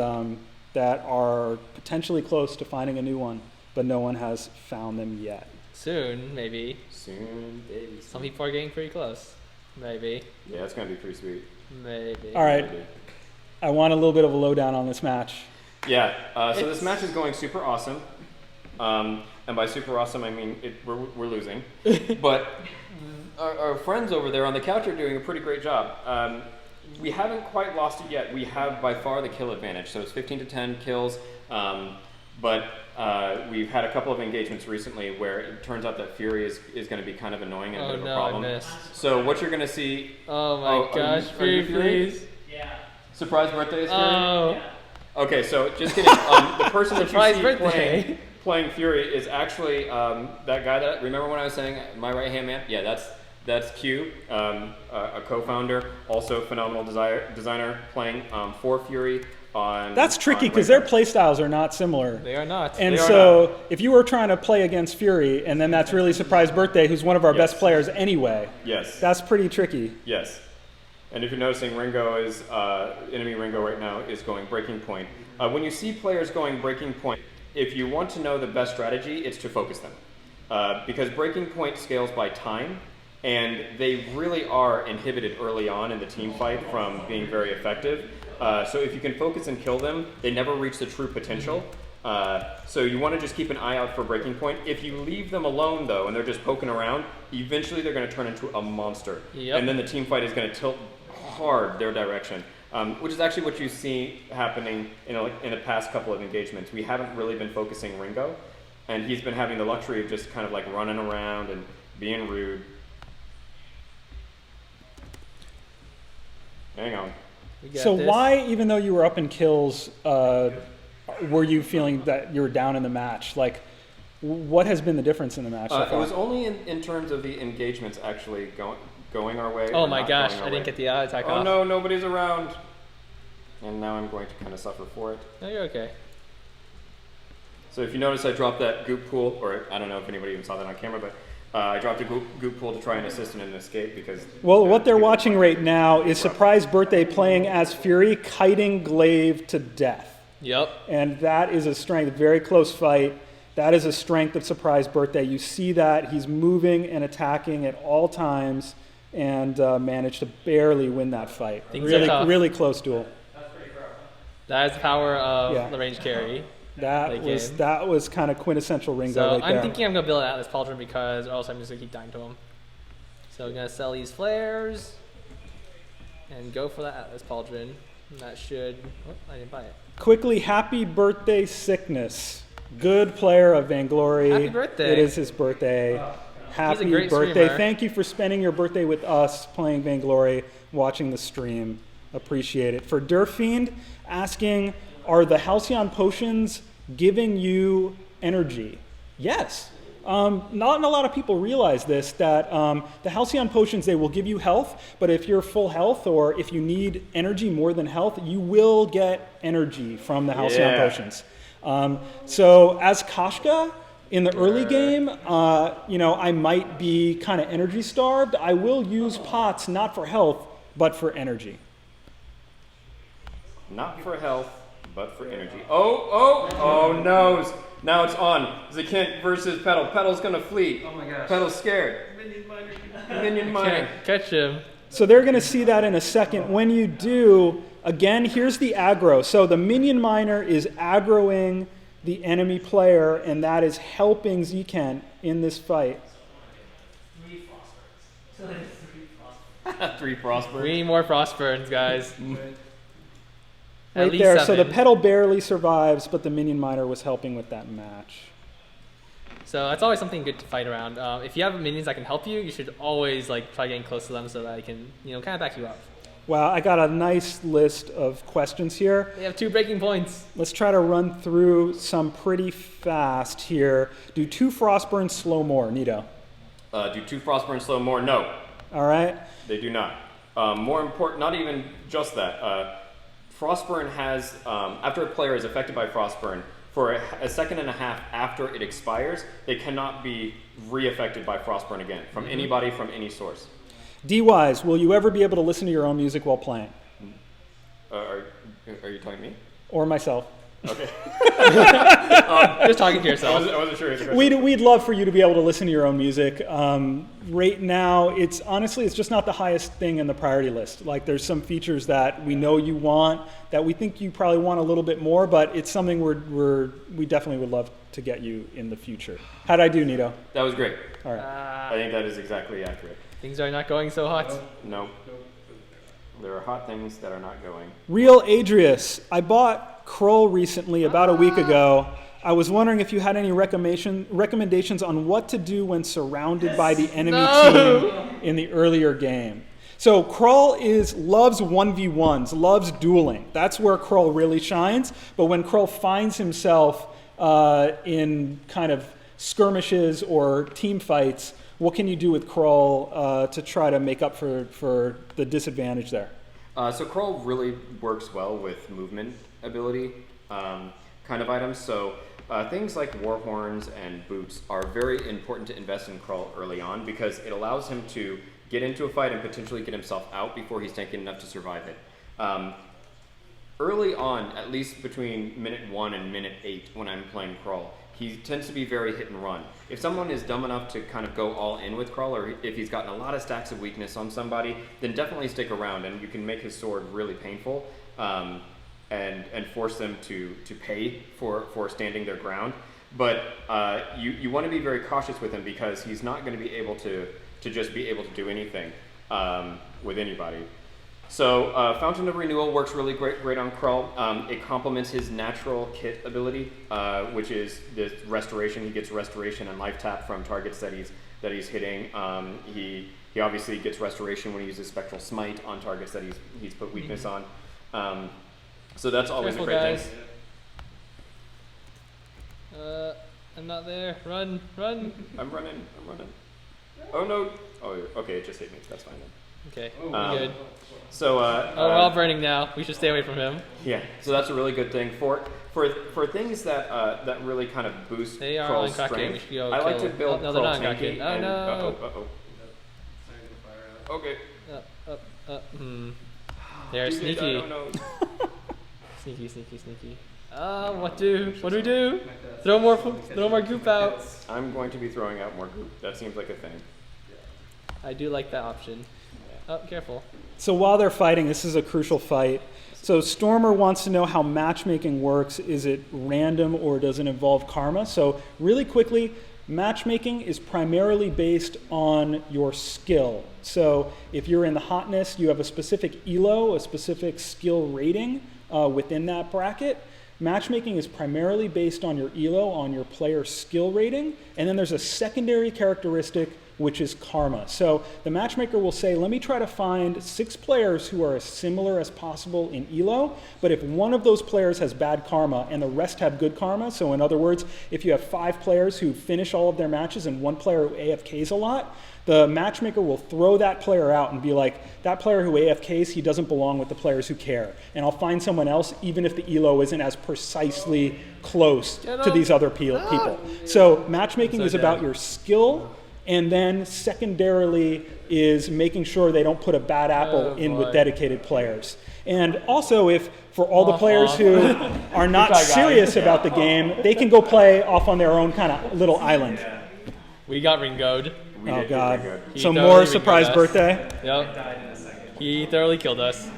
that are potentially close to finding a new one, but no one has found them yet. Soon, maybe. Soon, baby. Some people are getting pretty close. Maybe. Yeah, it's gonna be pretty sweet. Maybe. All right. I want a little bit of a lowdown on this match. Yeah. So this match is going super awesome. And by super awesome, I mean we're losing. But our friends over there on the couch are doing a pretty great job. We haven't quite lost it yet. We have by far the kill advantage. So it's 15 to 10 kills. But we've had a couple of engagements recently where it turns out that Fury is going to be kind of annoying and a bit of a problem. I missed. So what you're going to see... Oh my gosh, Fury, please. Yeah. Surprise birthday is Fury? Oh. Yeah. Okay, so just kidding. The person that Surprise you see birthday. playing Fury is actually that guy that... Remember when I was saying my right-hand man? Yeah, that's Q, a co-founder, also phenomenal designer, playing for Fury. That's tricky because their playstyles are not similar. They are not. And so if you were trying to play against Fury, and then that's really Surprise Birthday, who's one of our best players anyway, yes, that's pretty tricky. Yes. And if you're noticing, Ringo is, enemy Ringo right now is going Breaking Point. When you see players going Breaking Point, if you want to know the best strategy, it's to focus them. Because Breaking Point scales by time, and they really are inhibited early on in the team fight from being very effective. So if you can focus and kill them, they never reach the true potential. So you want to just keep an eye out for Breaking Point. If you leave them alone, though, and they're just poking around, eventually they're going to turn into a monster. Yep. And then the team fight is going to tilt hard their direction, which is actually what you see happening in the past couple of engagements. We haven't really been focusing Ringo, and he's been having the luxury of just kind of like running around and being rude. Hang on. So why, even though you were up in kills, were you feeling that you were down in the match? Like, what has been the difference in the match so far? It was only in terms of the engagements actually going our way. Oh my gosh, I didn't get the auto attack off. Oh no, nobody's around. And now I'm going to kind of suffer for it. No, you're okay. So if you notice, I dropped that goop pool, or I don't know if anybody even saw that on camera, but I dropped a goop pool to try and assist in an escape because... Well, what they're watching right now is Surprise Birthday playing as Fury, kiting Glaive to death. Yep. And that is a strength, very close fight. That is a strength of Surprise Birthday. You see that he's moving and attacking at all times and managed to barely win that fight. Really close duel. That is the power of the range carry. That was kind of quintessential Ringo so right I'm there. thinking I'm going to build an Atlas Pauldron because or else I'm just going to keep dying to him. So I'm going to sell these flares and go for that Atlas Pauldron. And that should... Oh, I didn't buy it. Quickly, happy birthday, Sickness. Good player of Vainglory. Happy birthday. It is his birthday. Happy great birthday. streamer. Thank you for spending your birthday with us playing Vainglory, watching the stream. Appreciate it. For Durfiend asking, are the Halcyon potions giving you energy? Yes. Not a lot of people realize this, that the Halcyon potions, they will give you health, but if you're full health or if you need energy more than health, you will get energy from the Halcyon potions. So as Kashka in the early game, I might be kind of energy starved. I will use pots not for health, but for energy. Not for health, but for energy. Oh no! Now it's on. Zakint versus Petal. Petal's gonna flee. Oh my gosh. Petal's scared. Minion miner. Can't catch him. So they're going to see that in a second. When you do, again, here's the aggro. So the minion miner is aggroing the enemy player, and that is helping Zekent in this fight. 3 Frostburns. 3 Frostburns. We need more Frostburns, guys. At Right least there. 7. So the Petal barely survives, but the minion miner was helping with that match. So that's always something good to fight around. If you have minions that can help you, you should always try getting close to them so that I can, kind of back you up. Wow, I got a nice list of questions here. They have 2 breaking points. Let's try to run through some pretty fast here. Do 2 Frostburns slow more, Nito? Do 2 Frostburns slow more? No. All right. They do not. More important, not even just that. Frostburn has, after a player is affected by Frostburn, for a second and a half after it expires, they cannot be re-affected by Frostburn again from anybody from any source. D-Wise, will you ever be able to listen to your own music while playing? Are you talking to me? Or myself? Okay. Just talking to yourself. I wasn't sure. If the question- We'd love for you to be able to listen to your own music. Right now, it's just not the highest thing in the priority list. Like, there's some features that we know you want, that we think you probably want a little bit more, but it's something we definitely would love to get you in the future. How'd I do, Nito? That was great. All right. I think that is exactly accurate. Things are not going so hot. No. There are hot things that are not going. Real Adrius, I bought Krull recently, about a week ago. I was wondering if you had any recommendations on what to do when surrounded by the enemy team in the earlier game. So Krull loves 1v1s, loves dueling. That's where Krull really shines. But when Krull finds himself in kind of skirmishes or team fights, what can you do with Krull to try to make up for the disadvantage there? So Krull really works well with movement ability kind of items. So things like war horns and boots are very important to invest in Krull early on because it allows him to get into a fight and potentially get himself out before he's tanky enough to survive it. Early on, at least between minute 1 and minute 8 when I'm playing Krull, he tends to be very hit and run. If someone is dumb enough to kind of go all in with Krull, or if he's gotten a lot of stacks of weakness on somebody, then definitely stick around and you can make his sword really painful and force them to pay for standing their ground. But you want to be very cautious with him because he's not going to be able to just be able to do anything with anybody. So Fountain of Renewal works really great on Krull. It complements his natural kit ability, which is the restoration. He gets restoration and life tap from targets that he's hitting. He obviously gets restoration when he uses Spectral Smite on targets that he's put weakness on. So that's always Careful, a great guys. thing. I'm not there. Run. I'm running. Oh no. Oh, okay. It just hit me. That's fine then. Okay, we're good. So We're all burning now. We should stay away from him. yeah, so that's a really good thing for things that that really kind of boost They are Krull's on Kraken. We strength. should go I like to kill- build Oh, no, they're Krull not on tanky Kraken. Oh, and no. Okay. They're I sneaky. don't know. Sneaky. What do we do? Throw more goop out. I'm going to be throwing out more goop. That seems like a thing. I do like that option. Oh, careful. So while they're fighting, this is a crucial fight. So Stormer wants to know how matchmaking works. Is it random or does it involve karma? So really quickly, matchmaking is primarily based on your skill. So if you're in the hotness, you have a specific elo, a specific skill rating within that bracket. Matchmaking is primarily based on your elo, on your player skill rating, and then there's a secondary characteristic which is karma. So the matchmaker will say, let me try to find 6 players who are as similar as possible in elo, but if one of those players has bad karma and the rest have good karma, so in other words, if you have 5 players who finish all of their matches and 1 player who AFKs a lot, the matchmaker will throw that player out and be like, that player who AFKs, he doesn't belong with the players who care. And I'll find someone else, even if the elo isn't as precisely close to these other people. So matchmaking is about your skill, and then secondarily is making sure they don't put a bad apple in with dedicated players. And also, if for all the players who are not serious about the game, they can go play off on their own kind of little island. We got ringoed. Oh God! He So thoroughly more ringoed surprise us. birthday. Yep. He thoroughly killed us.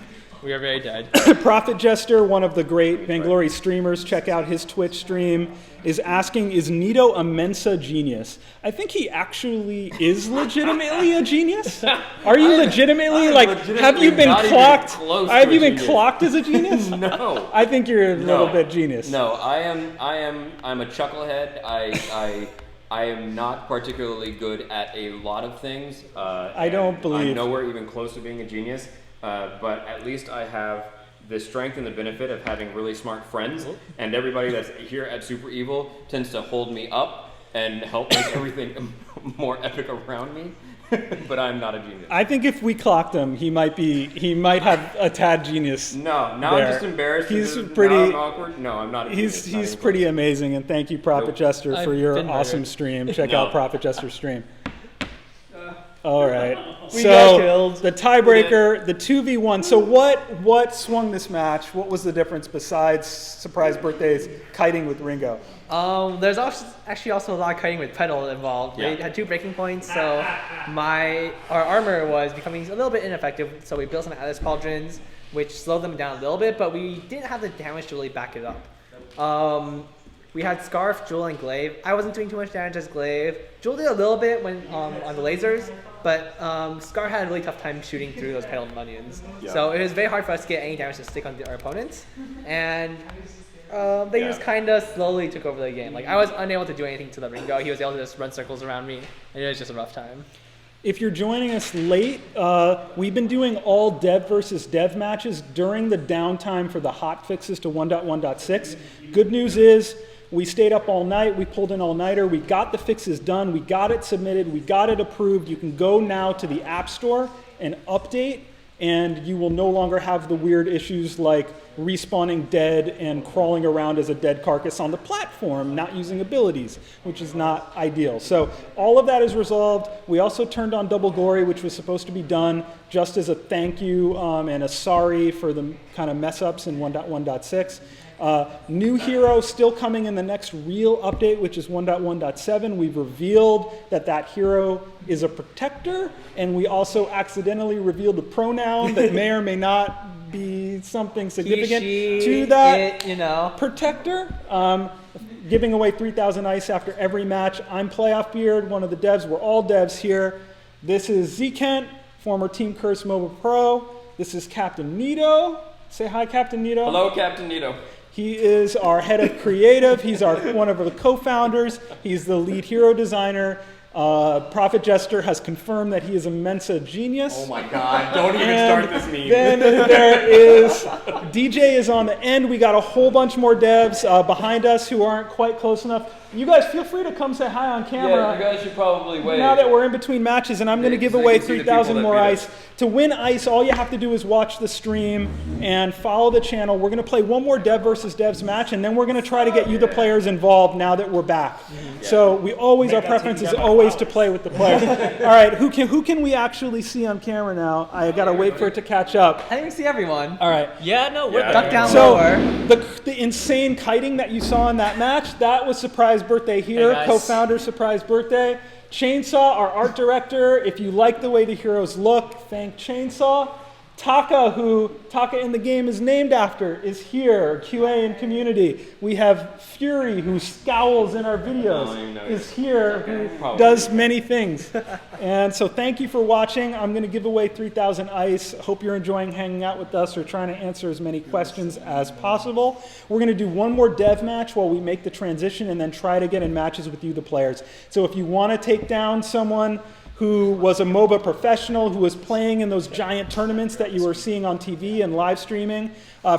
We are very dead. Prophet Jester, one of the great Vainglory streamers, check out his Twitch stream, is asking, is Nito a Mensa genius? I think he actually is legitimately a genius. Are you legitimately, have you been not even clocked? close to Have a you been genius. clocked as a genius? No. I think you're a little bit genius. No, I'm a chucklehead. I am not particularly good at a lot of things. I don't believe. I'm nowhere even close to being a genius. But at least I have the strength and the benefit of having really smart friends, and everybody that's here at Super Evil tends to hold me up and help make everything more epic around me. But I'm not a genius. I think if we clocked him, he might have a tad genius. No, now there. I'm just embarrassed. He's Now pretty. I'm awkward. No, I'm not a genius. He's not even pretty close. amazing, and thank you, Prophet Nope. Jester, for I've your been awesome murdered. stream. Check No. out Prophet Jester's stream. All right. We got killed. The tiebreaker, the 2v1. So what swung this match? What was the difference besides surprise birthdays, kiting with Ringo? There's actually also a lot of kiting with pedal involved. Yeah. We had 2 breaking points, so our armor was becoming a little bit ineffective. So we built some Atlas Pauldrons, which slowed them down a little bit, but we didn't have the damage to really back it up. We had Scarf, Jewel, and Glaive. I wasn't doing too much damage as Glaive. Jewel did a little bit when on the lasers, but Scarf had a really tough time shooting through those pedal minions. Yeah. So it was very hard for us to get any damage to stick on our opponents. And they just kind of slowly took over the game. Like, I was unable to do anything to the Ringo. He was able to just run circles around me, and it was just a rough time. If you're joining us late, we've been doing all dev versus dev matches during the downtime for the hot fixes to 1.1.6. Good news is we stayed up all night. We pulled an all-nighter. We got the fixes done. We got it submitted. We got it approved. You can go now to the App Store and update, and you will no longer have the weird issues like respawning dead and crawling around as a dead carcass on the platform, not using abilities, which is not ideal. So all of that is resolved. We also turned on Double Glory, which was supposed to be done just as a thank you and a sorry for the kind of mess ups in 1.1.6. New hero still coming in the next real update, which is 1.1.7. We've revealed that hero is a protector, and we also accidentally revealed a pronoun that may or may not be something significant He, she, to that it, protector. Giving away 3,000 ice after every match. I'm Playoff Beard, one of the devs. We're all devs here. This is Z Kent, former Team Curse MOBA Pro. This is Captain Nito. Say hi, Captain Nito. Hello, Captain Nito. He is our head of creative. He's one of the co-founders. He's the lead hero designer. Prophet Jester has confirmed that he is a Mensa genius. Oh my God! Don't even And start this meme. then there is DJ is on the end. We got a whole bunch more devs behind us who aren't quite close enough. You guys feel free to come say hi on camera. Yeah, you guys should probably wait. Now that we're in between matches, and I'm going to give so they away can see the 3,000 people more that beat ice. To win ice, all you have to do is watch the stream and follow the channel. We're going to play one more dev versus devs match, and then we're going to try to get you the players involved now that we're back. So we always, our preference is always to play with the players. All right, who can we actually see on camera now? I got to wait for it to catch up. I think we see everyone. All right. Yeah, no, we're Yeah. duck down So lower. the insane kiting that you saw in that match, that was surprise birthday here, Hey, guys. co-founder surprise birthday. Chainsaw, our art director. If you like the way the heroes look, thank Chainsaw. Taka, who Taka in the game is named after, is here, QA and community. We have Fury, who scowls in our videos, is here, who does many things. And so thank you for watching. I'm going to give away 3,000 ice. Hope you're enjoying hanging out with us or trying to answer as many questions as possible. We're going to do one more dev match while we make the transition and then try to get in matches with you, the players. So if you want to take down someone who was a MOBA professional, who was playing in those giant tournaments that you were seeing on TV and live streaming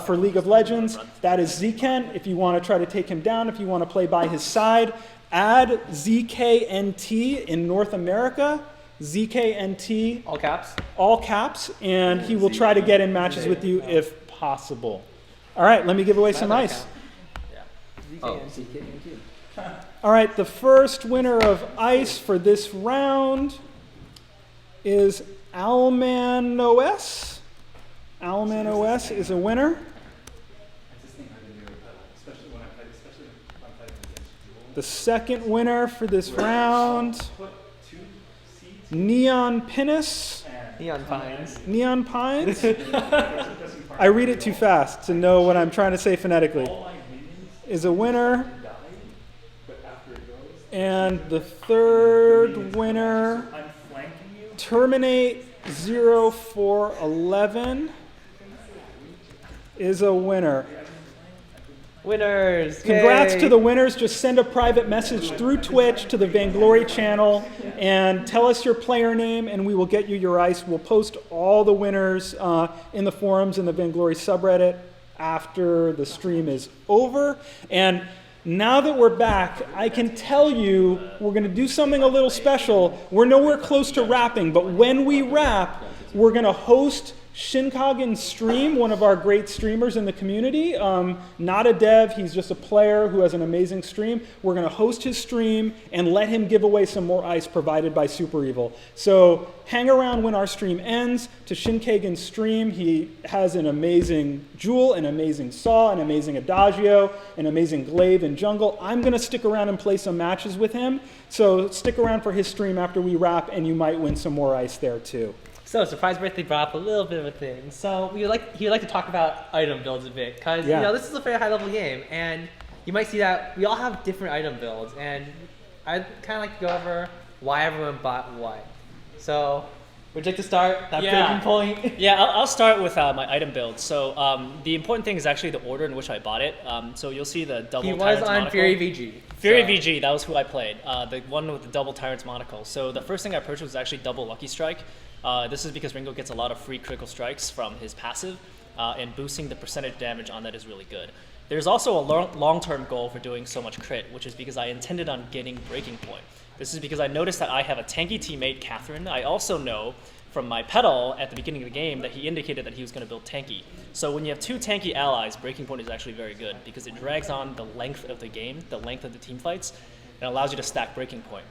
for League of Legends. That is Zken. If you want to try to take him down, if you want to play by his side, add ZKNT in North America. ZKNT, all caps, and he will try to get in matches with you if possible. All right, let me give away some ice. All right, the first winner of ice for this round is Alman OS. Alman OS is a winner. The second winner for this round, Neon Pinus. Neon Pines. Neon Pines? I read it too fast to know what I'm trying to say phonetically. Is a winner. And the third winner, Terminate 0411, is a winner. Winners. Congrats Yay. to the winners. Just send a private message through Twitch to the Vainglory channel and tell us your player name, and we will get you your ice. We'll post all the winners in the forums in the Vainglory subreddit after the stream is over. And now that we're back, I can tell you we're going to do something a little special. We're nowhere close to wrapping, but when we wrap, we're going to host Shinkagen Stream, one of our great streamers in the community, not a dev, he's just a player who has an amazing stream. We're going to host his stream and let him give away some more ice provided by Super Evil. So hang around when our stream ends to Shinkagen's stream. He has an amazing Jewel, an amazing Saw, an amazing Adagio, an amazing Glaive and Jungle. I'm going to stick around and play some matches with him. So stick around for his stream after we wrap, and you might win some more ice there too. So, surprise birthday brought up a little bit of a thing. So, he would like to talk about item builds a bit, because this is a very high level game, and you might see that we all have different item builds, and I'd kind of like to go over why everyone bought what. So, would you like to start that breaking point? Yeah, I'll start with my item build. So the important thing is actually the order in which I bought it. So you'll see the double. He was Tyrant's on monocle. Fury VG. Fury VG, that was who I played. The one with the double Tyrant's monocle. So the first thing I purchased was actually double Lucky Strike. This is because Ringo gets a lot of free critical strikes from his passive, and boosting the percentage damage on that is really good. There's also a long-term goal for doing so much crit, which is because I intended on getting Breaking Point. This is because I noticed that I have a tanky teammate, Catherine. I also know from my pedal at the beginning of the game that he indicated that he was going to build tanky. So when you have two tanky allies, Breaking Point is actually very good because it drags on the length of the game, the length of the team fights, and allows you to stack Breaking Point.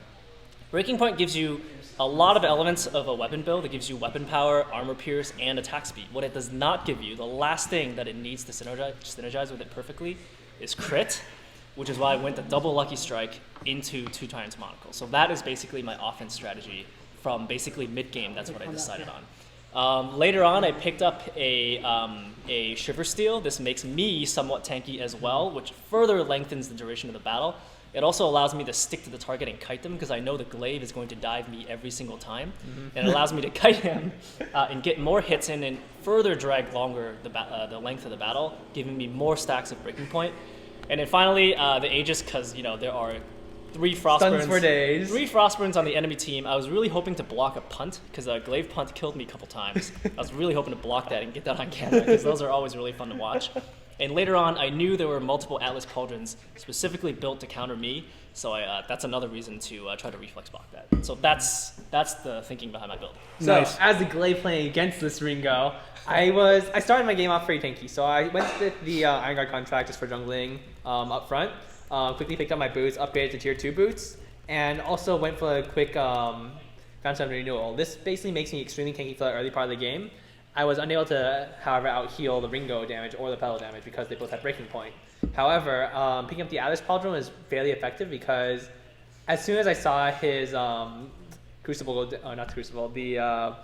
Breaking Point gives you a lot of elements of a weapon build. It gives you weapon power, armor pierce, and attack speed. What it does not give you, the last thing that it needs to synergize with it perfectly, is crit, which is why I went the double Lucky Strike into 2 times Monocle. So that is basically my offense strategy from basically mid-game. That's what I decided on. Later on, I picked up a Shiver Steel. This makes me somewhat tanky as well, which further lengthens the duration of the battle. It also allows me to stick to the target and kite them because I know the Glaive is going to dive me every single time. And it allows me to kite him and get more hits in and further drag longer the length of the battle, giving me more stacks of Breaking Point. And then finally, the Aegis, because there are 3 Frostburns. Stuns for days. 3 Frostburns on the enemy team. I was really hoping to block a punt because a Glaive punt killed me a couple times. I was really hoping to block that and get that on camera because those are always really fun to watch. And later on, I knew there were multiple Atlas Pauldrons specifically built to counter me, so that's another reason to try to reflex block that. So that's the thinking behind my build. So Nice. as the Glaive playing against this Ringo, I started my game off pretty tanky. So I went with the Iron Guard contract just for jungling up front. Quickly picked up my boots, upgraded to tier 2 boots, and also went for a quick Fountain of Renewal. This basically makes me extremely tanky for the early part of the game. I was unable to, however, out-heal the Ringo damage or the pedal damage because they both had Breaking Point. However, picking up the Atlas Pauldron was fairly effective because as soon as I saw his Crucible, not Crucible, I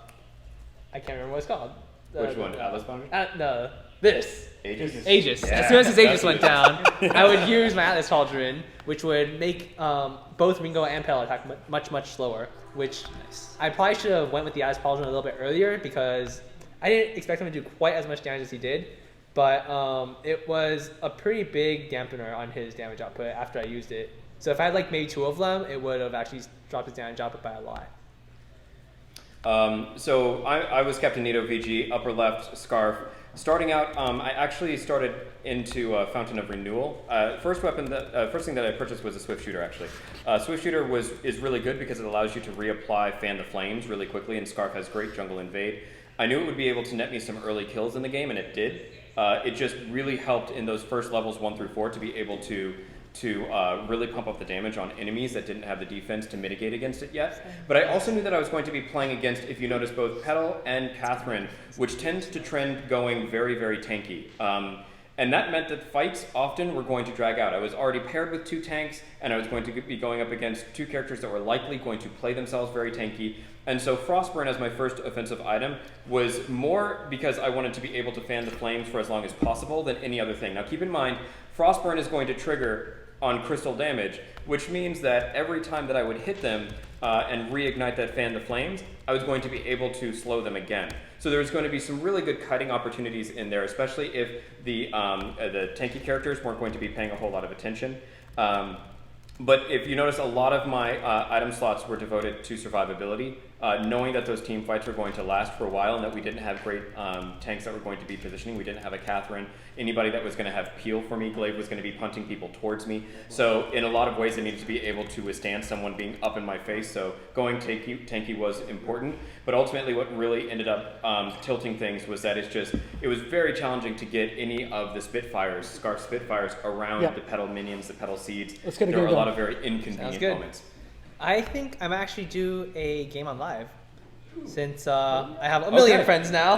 can't remember what it's called. Which one? Atlas Pauldron? No, this. Aegis? Aegis. Yeah. As soon as his Aegis went down, I would use my Atlas Pauldron, which would make both Ringo and pedal attack much, much slower, which I probably should have went with the Atlas Pauldron a little bit earlier because I didn't expect him to do quite as much damage as he did, but it was a pretty big dampener on his damage output after I used it. So if I had like maybe 2 of them, it would have actually dropped his damage output by a lot. So I was Captain Nito VG, upper left, Scarf. Starting out, I actually started into Fountain of Renewal. First thing that I purchased was a Swift Shooter, actually. Swift Shooter is really good because it allows you to reapply Fan the Flames really quickly, and Scarf has great Jungle Invade. I knew it would be able to net me some early kills in the game, and it did. It just really helped in those first levels 1 through 4 to be able to really pump up the damage on enemies that didn't have the defense to mitigate against it yet. But I also knew that I was going to be playing against, if you notice, both Petal and Catherine, which tends to trend going very, very tanky. And that meant that fights often were going to drag out. I was already paired with 2 tanks, and I was going to be going up against 2 characters that were likely going to play themselves very tanky. And so Frostburn as my first offensive item was more because I wanted to be able to fan the flames for as long as possible than any other thing. Now keep in mind, Frostburn is going to trigger on crystal damage, which means that every time that I would hit them and reignite that fan the flames, I was going to be able to slow them again. So there's going to be some really good kiting opportunities in there, especially if the tanky characters weren't going to be paying a whole lot of attention. But if you notice, a lot of my item slots were devoted to survivability. knowing that those team fights were going to last for a while and that we didn't have great tanks that were going to be positioning. We didn't have a Catherine, anybody that was going to have peel for me. Glaive was going to be punting people towards me. So in a lot of ways, I needed to be able to withstand someone being up in my face. So going tanky was important. But ultimately, what really ended up tilting things was that it was very challenging to get any of the Spitfires, Scarf Spitfires, around the Petal minions, the Petal seeds. There were a lot of very inconvenient moments. I think I'm actually due a game on live, since I have a million friends now.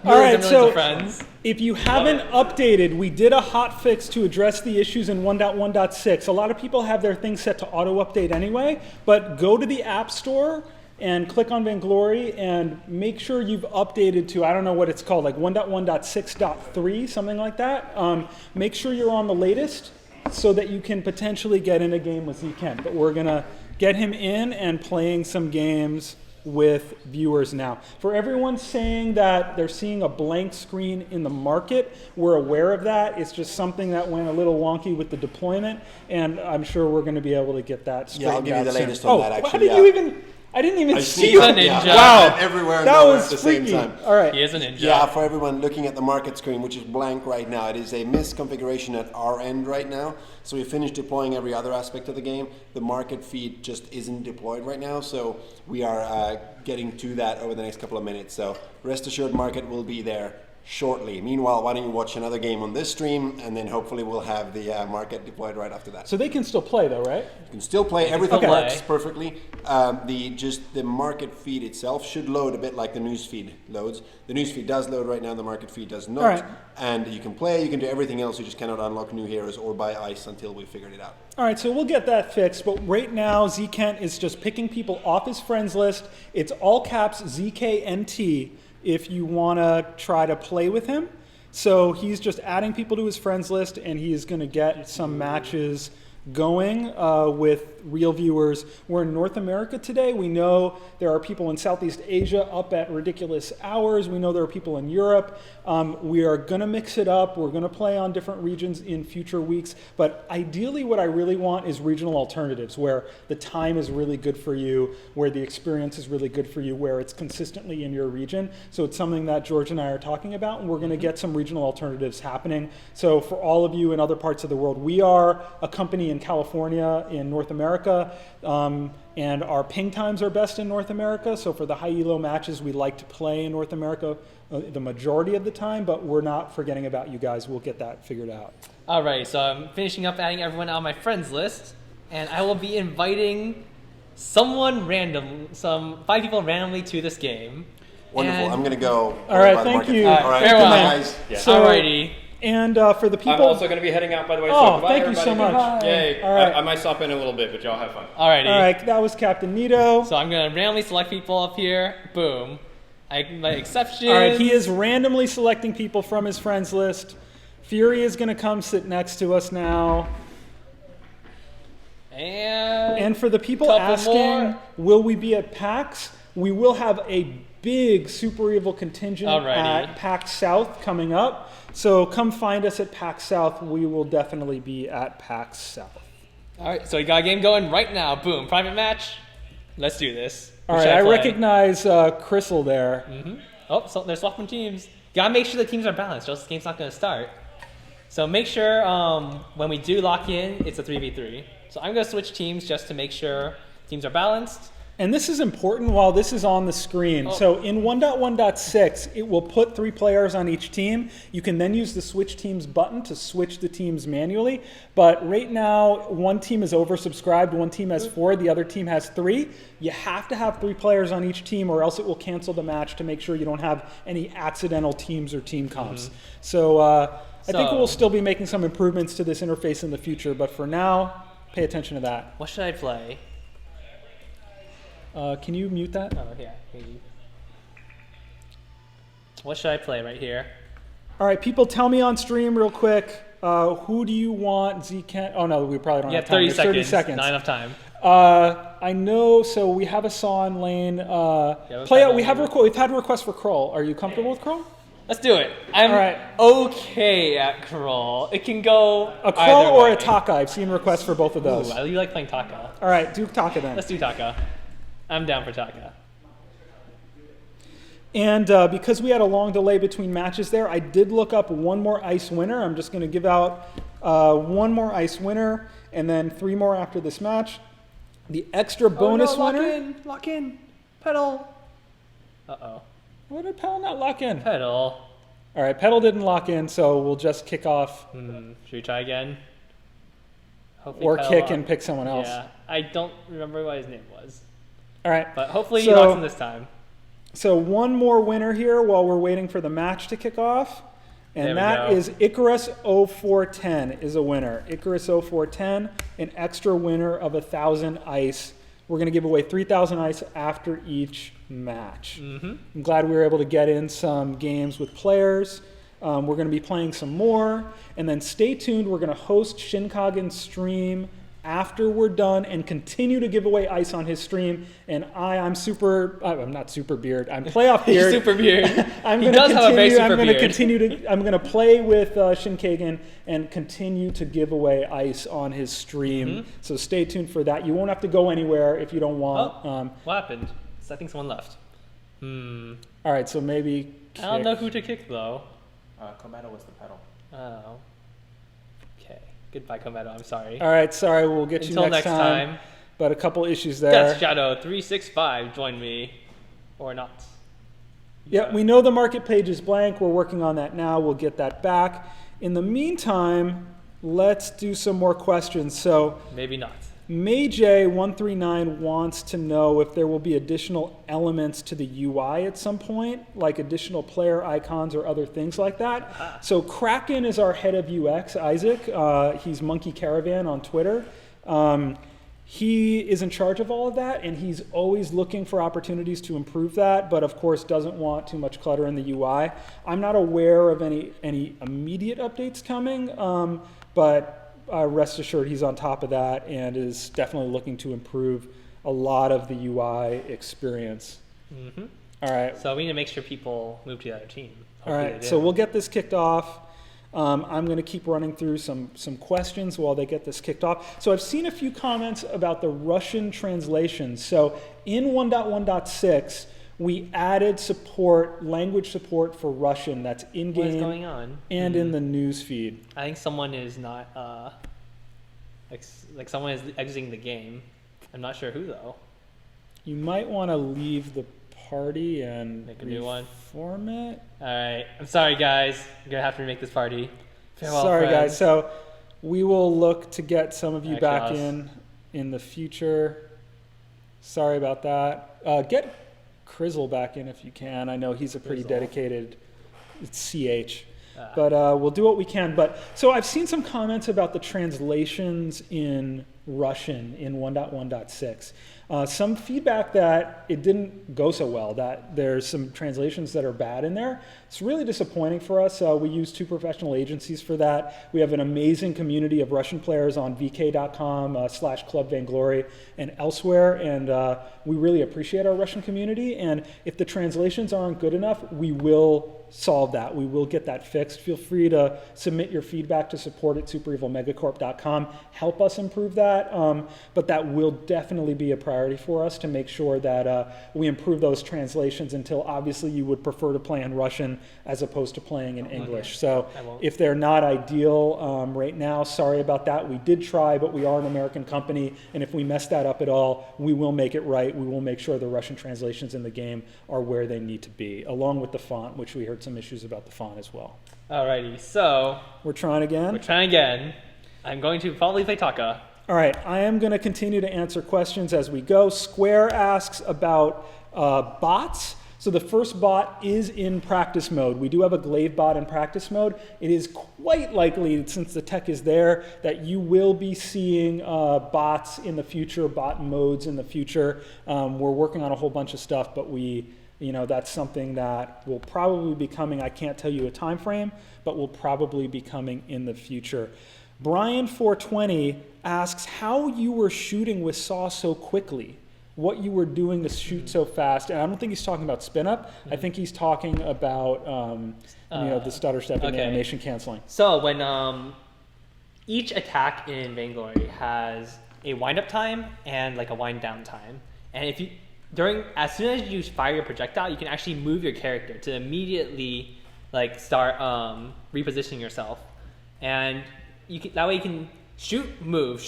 All right, so friends. If you haven't updated, we did a hot fix to address the issues in 1.1.6. A lot of people have their things set to auto-update anyway, but go to the App Store and click on Vainglory and make sure you've updated to, I don't know what it's called, like 1.1.6.3, something like that. Make sure you're on the latest so that you can potentially get in a game with Zken. But we're going to get him in and playing some games with viewers now. For everyone saying that they're seeing a blank screen in the market, we're aware of that. It's just something that went a little wonky with the deployment, and I'm sure we're going to be able to get that straightened out. Yeah, I'll give you the soon. latest on that, actually. How did you even... I didn't even see you. Ninja. Wow. Everywhere and that nowhere was at the freaky. same time. All right. He is a ninja. Yeah, for everyone looking at the market screen, which is blank right now, it is a misconfiguration at our end right now. So we finished deploying every other aspect of the game. The market feed just isn't deployed right now, so we are getting to that over the next couple of minutes. So rest assured, market will be there shortly. Meanwhile, why don't you watch another game on this stream, and then hopefully we'll have the market deployed right after that. So they can still play though, right? You can still play. Everything still works play. perfectly. The market feed itself should load a bit like the news feed loads. The news feed does load right now. The market feed does not. Right. And you can play. You can do everything else. You just cannot unlock new heroes or buy ice until we figured it out. All right, so we'll get that fixed, but right now Zkent is just picking people off his friends list. It's all caps ZKNT if you want to try to play with him. So he's just adding people to his friends list, and he is going to get some matches going with real viewers. We're in North America today. We know there are people in Southeast Asia up at ridiculous hours. We know there are people in Europe. We are going to mix it up. We're going to play on different regions in future weeks. But ideally, what I really want is regional alternatives where the time is really good for you, where the experience is really good for you, where it's consistently in your region. So it's something that George and I are talking about, and we're going to get some regional alternatives happening. So for all of you in other parts of the world, we are a company in California, in North America, and our ping times are best in North America. So for the high elo matches, we like to play in North America the majority of the time, but we're not forgetting about you guys. We'll get that figured out. All right, so I'm finishing up adding everyone on my friends list, and I will be inviting someone random, 5 people randomly to this game. Wonderful. And I'm going to go. All right, by the thank market you. feed. All right, Farewell. good night, guys. Yeah. So- Alrighty. And for the people... I'm also going to be heading out, by the way. Oh, so goodbye, thank you everybody. so much. Yay. All right. I might stop in a little bit, but y'all have fun. Alrighty. All right, that was Captain Nito. So I'm going to randomly select people up here. Boom. My exception. All right, he is randomly selecting people from his friends list. Fury is going to come sit next to us now. And for the people couple asking, more. will we be at PAX? We will have a big Super Evil contingent Alrighty. at PAX South coming up. So come find us at PAX South. We will definitely be at PAX South. Alright, so we got a game going right now. Boom. Private match. Let's do this. All Who right, should I play? recognize Crystal there. Oh, so they're swapping teams. Gotta make sure the teams are balanced, or else the game's not gonna start. So make sure when we do lock in, it's a 3v3. So I'm gonna switch teams just to make sure teams are balanced. And this is important while this is on the screen. Oh. So in 1.1.6, it will put 3 players on each team. You can then use the switch teams button to switch the teams manually. But right now, one team is oversubscribed, one team has 4, the other team has 3. You have to have 3 players on each team or else it will cancel the match to make sure you don't have any accidental teams or team comps. So I think we'll still be making some improvements to this interface in the future, but for now, pay attention to that. What should I play? Can you mute that? Oh, yeah. Maybe. What should I play right here? All right, people, tell me on stream real quick. Who do you want? Zken? Oh no, we probably don't Yeah, have time. 30 There's seconds. 30 seconds. Not enough time. I know. So we have a saw in lane. let's Play have out. a- We've had requests for Kroll. Are you comfortable with Kroll? Let's do it. I'm All right. okay at crawl. It can go A Kroll either or way. a Taka? I've seen requests for both of those. Ooh, I really like playing Taka. All right, do Taka then. Let's do Taka. I'm down for Taka. And because we had a long delay between matches there, I did look up one more ice winner. I'm just going to give out one more ice winner and then 3 more after this match. The extra bonus winner. Lock in. Pedal. Uh-oh. What did Pedal not lock in? Pedal. All right, Pedal didn't lock in, so we'll just kick off. Should we try again? Hopefully Or Pedal kick lock- and pick someone else. Yeah, I don't remember what his name was. All right. But hopefully he locks in this time. So one more winner here while we're waiting for the match to kick off. There And we that go. is Icarus 0410 is a winner. Icarus 0410, an extra winner of 1,000 ice. We're going to give away 3,000 ice after each match. I'm glad we were able to get in some games with players. We're going to be playing some more. And then stay tuned. We're going to host Shinkagen's stream after we're done and continue to give away ice on his stream. And I'm not super beard. I'm playoff beard. Super beard. I'm He going does to have a very continue. super beard. I'm going to play with Shinkagen and continue to give away ice on his stream. So stay tuned for that. You won't have to go anywhere if you don't want. Oh, what happened? I think someone left. All right, so maybe. I don't know who to kick though. Kometo was the pedal. Oh. Okay. Goodbye, Kometo. I'm sorry. All right, sorry. We'll get Until you next time. But a couple issues there. Death Shadow 365, join me. Or not. Yeah, we know the market page is blank. We're working on that now. We'll get that back. In the meantime, let's do some more questions. So Maybe not. MayJ139 wants to know if there will be additional elements to the UI at some point, like additional player icons or other things like that. So Kraken is our head of UX, Isaac. He's Monkey Caravan on Twitter. He is in charge of all of that, and he's always looking for opportunities to improve that, but of course doesn't want too much clutter in the UI. I'm not aware of any immediate updates coming, but rest assured he's on top of that and is definitely looking to improve a lot of the UI experience. All right. So we need to make sure people move to the other team. All Hopefully right, they so do. we'll get this kicked off. I'm going to keep running through some questions while they get this kicked off. So I've seen a few comments about the Russian translations. So in 1.1.6, we added language support for Russian that's What is in-game going on? and in the news feed. I think someone is not, like someone is exiting the game. I'm not sure who though. You might want to leave the party and Make a new one. reform it. Alright, I'm sorry guys. I'm gonna have to remake this party. Farewell, Sorry, friends. guys. So we will look to get some of you back Chaos. in the future. Sorry about that. Get Crizzle back in if you can. I know he's a pretty Crizzle. dedicated. It's CH. But we'll do what we can. But so I've seen some comments about the translations in Russian in 1.1.6. Some feedback that it didn't go so well, that there's some translations that are bad in there. It's really disappointing for us. We use 2 professional agencies for that. We have an amazing community of Russian players on vk.com/Club Vainglory and elsewhere, and we really appreciate our Russian community. And if the translations aren't good enough, we will solve that. We will get that fixed. Feel free to submit your feedback to support@superevilmegacorp.com. Help us improve that. But that will definitely be a priority for us to make sure that we improve those translations until obviously you would prefer to play in Russian as opposed to playing in English. So I won't. if they're not ideal right now, sorry about that. We did try, but we are an American company. And if we mess that up at all, we will make it right. We will make sure the Russian translations in the game are where they need to be, along with the font, which we heard some issues about the font as well. Alrighty, so We're trying again. we're trying again. I'm going to probably play Taka. All right, I am going to continue to answer questions as we go. Square asks about bots. So the first bot is in practice mode. We do have a Glaive bot in practice mode. It is quite likely, since the tech is there, that you will be seeing bots in the future, bot modes in the future. We're working on a whole bunch of stuff, but that's something that will probably be coming. I can't tell you a time frame, but will probably be coming in the future. Brian420 asks how you were shooting with Saw so quickly, what you were doing to shoot so fast. And I don't think he's talking about spin up. I think he's talking about the stutter step and the okay. animation canceling. So when each attack in Vainglory has a wind up time and like a wind down time, and if you as soon as you fire your projectile, you can actually move your character to immediately like start repositioning yourself, and that way you can shoot, move,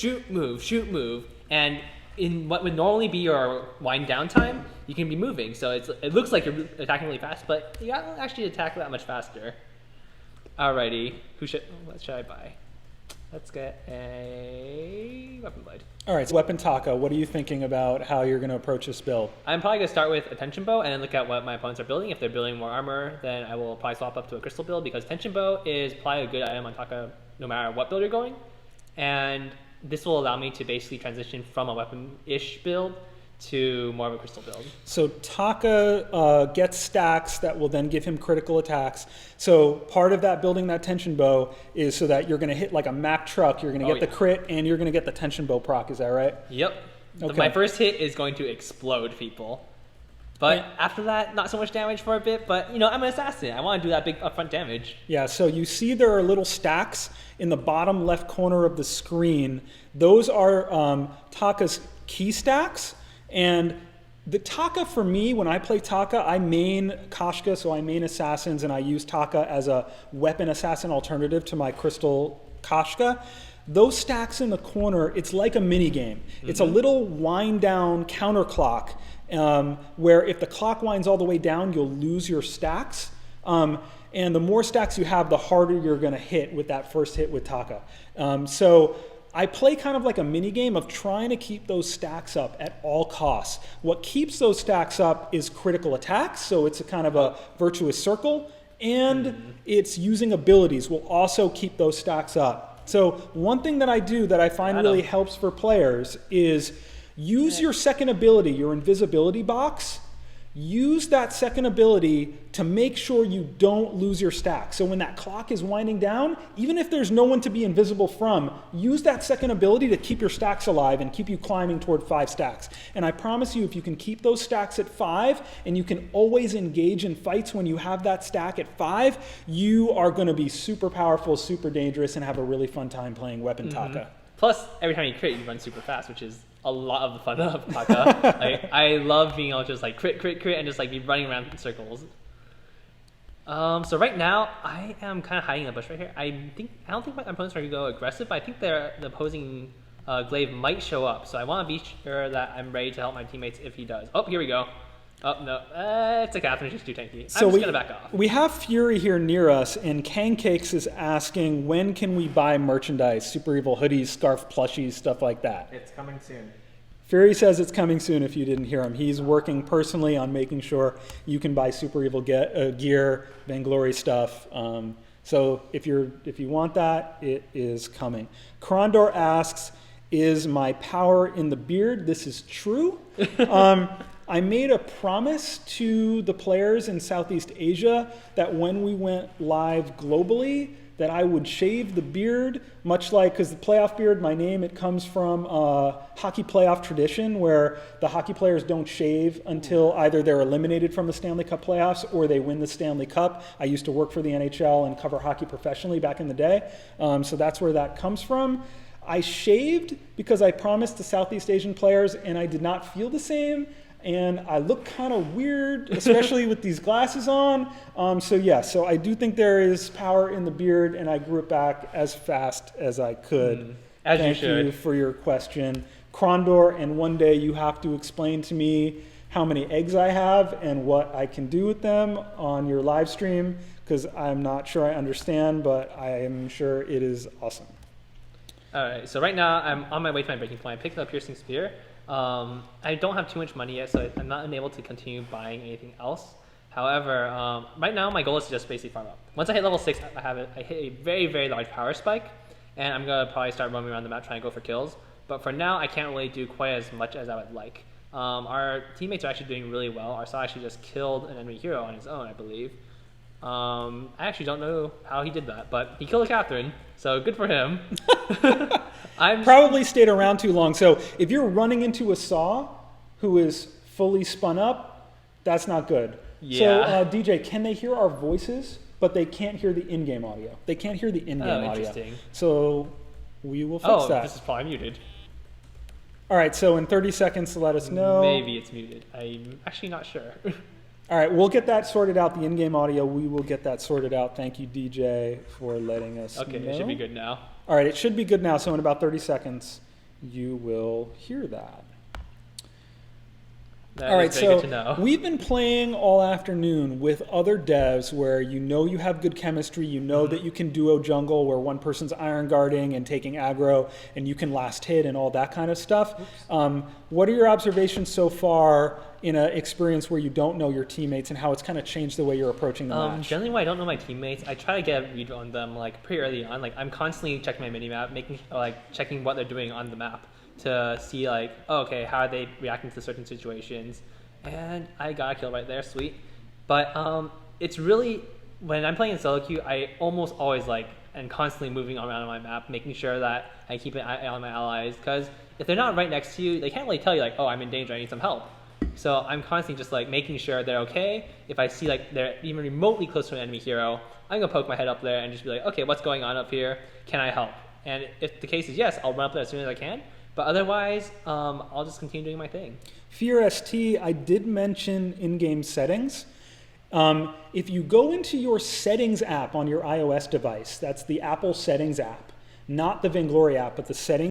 and in what would normally be your wind down time, you can be moving. So it looks like you're attacking really fast, but you don't actually attack that much faster. Alrighty, what should I buy? Let's get a Weapon Blade. All right, so Weapon Taka, what are you thinking about how you're going to approach this build? I'm probably going to start with a Tension Bow and then look at what my opponents are building. If they're building more armor, then I will probably swap up to a Crystal build, because Tension Bow is probably a good item on Taka no matter what build you're going. And this will allow me to basically transition from a weapon-ish build to more of a Crystal build. So Taka gets stacks that will then give him critical attacks. So part of that building that Tension Bow is so that you're going to hit like a Mack truck, you're going to get the crit, and you're going to get the Tension Bow proc, is that right? Yep. Okay. My first hit is going to explode people. But after that, not so much damage for a bit, but I'm an assassin. I want to do that big upfront damage. Yeah, so you see there are little stacks in the bottom left corner of the screen. Those are Taka's key stacks. And the Taka, for me, when I play Taka, I main Kashka, so I main assassins, and I use Taka as a weapon assassin alternative to my Crystal Kashka. Those stacks in the corner, it's like a mini game. Mm-hmm. It's a little wind down counter clock, where if the clock winds all the way down, you'll lose your stacks. And the more stacks you have, the harder you're going to hit with that first hit with Taka. So I play kind of like a mini game of trying to keep those stacks up at all costs. What keeps those stacks up is critical attacks, so it's a kind of a virtuous circle, and it's using abilities will also keep those stacks up. So one thing that I do that I find really helps for players is use your second ability, your invisibility box. Use that second ability to make sure you don't lose your stack. So when that clock is winding down, even if there's no one to be invisible from, use that second ability to keep your stacks alive and keep you climbing toward 5 stacks. And I promise you, if you can keep those stacks at 5, and you can always engage in fights when you have that stack at 5, you are going to be super powerful, super dangerous, and have a really fun time playing Weapon Taka. Plus, every time you crit, you run super fast, which is a lot of the fun of Taka. I love being able to just like crit, and just like be running around in circles. So right now, I am kind of hiding in the bush right here. I don't think my opponents are going to go aggressive, but I think the opposing glaive might show up. So I want to be sure that I'm ready to help my teammates if he does. Oh, here we go. Oh, no. It's a Catherine. She's too tanky. I'm just going to back off. We have Fury here near us, and Cancakes is asking, when can we buy merchandise? Super Evil hoodies, scarf plushies, stuff like that. It's coming soon. Fury says it's coming soon if you didn't hear him. He's working personally on making sure you can buy Super Evil gear, Vainglory stuff. So if you want that, it is coming. Krondor asks, is my power in the beard? This is true. I made a promise to the players in Southeast Asia that when we went live globally, that I would shave the beard, much like, because the playoff beard, my name, it comes from hockey playoff tradition where the hockey players don't shave until either they're eliminated from the Stanley Cup playoffs or they win the Stanley Cup. I used to work for the NHL and cover hockey professionally back in the day, so that's where that comes from. I shaved because I promised to Southeast Asian players and I did not feel the same. And I look kind of weird, especially with these glasses on. So I do think there is power in the beard, and I grew it back as fast as I could. Thank you for your question. Krondor, and one day you have to explain to me how many eggs I have and what I can do with them on your live stream, because I'm not sure I understand, but I am sure it is awesome. All right, so right now I'm on my way to my breaking point. I picked up Piercing Spear. I don't have too much money yet, so I'm not unable to continue buying anything else. However, right now my goal is to just basically farm up. Once I hit level 6, I hit a very, very large power spike, and I'm going to probably start roaming around the map trying to go for kills. But for now, I can't really do quite as much as I would like. Our teammates are actually doing really well. Arsaw actually just killed an enemy hero on his own, I believe. I actually don't know how he did that, but he killed a Catherine, so good for him. I probably stayed around too long. So if you're running into a Saw who is fully spun up, that's not good. Yeah. So DJ, can they hear our voices, but they can't hear the in-game audio? They can't hear the in-game audio. Interesting. So we will fix that. This is probably muted. All right, so in 30 seconds to let us know. Maybe it's muted. I'm actually not sure. All right, we'll get that sorted out. The in-game audio, we will get that sorted out. Thank you, DJ, for letting us Okay, know. it should be good now. All right, it should be good now. So in about 30 seconds, you will hear that. That All right, is very so good to know. we've been playing all afternoon with other devs where you know you have good chemistry, you know that you can duo jungle where one person's iron guarding and taking aggro, and you can last hit and all that kind of stuff. What are your observations so far in an experience where you don't know your teammates and how it's kind of changed the way you're approaching the match? Generally, when I don't know my teammates, I try to get a read on them like pretty early on. Like I'm constantly checking my minimap, checking what they're doing on the map to see like, oh, okay, how are they reacting to certain situations. And I got a kill right there, sweet. But it's really, when I'm playing in solo queue, I almost always and constantly moving around on my map, making sure that I keep an eye on my allies. Because if they're not right next to you, they can't really tell you like, oh, I'm in danger, I need some help. So I'm constantly just making sure they're okay. If I see they're even remotely close to an enemy hero, I'm gonna poke my head up there and just be like, okay, what's going on up here? Can I help? And if the case is yes, I'll run up there as soon as I can. But otherwise, I'll just continue doing my thing. Fear ST, I did mention in-game settings. If you go into your settings app on your iOS device, that's the Apple settings app, not the Vainglory app, but the settings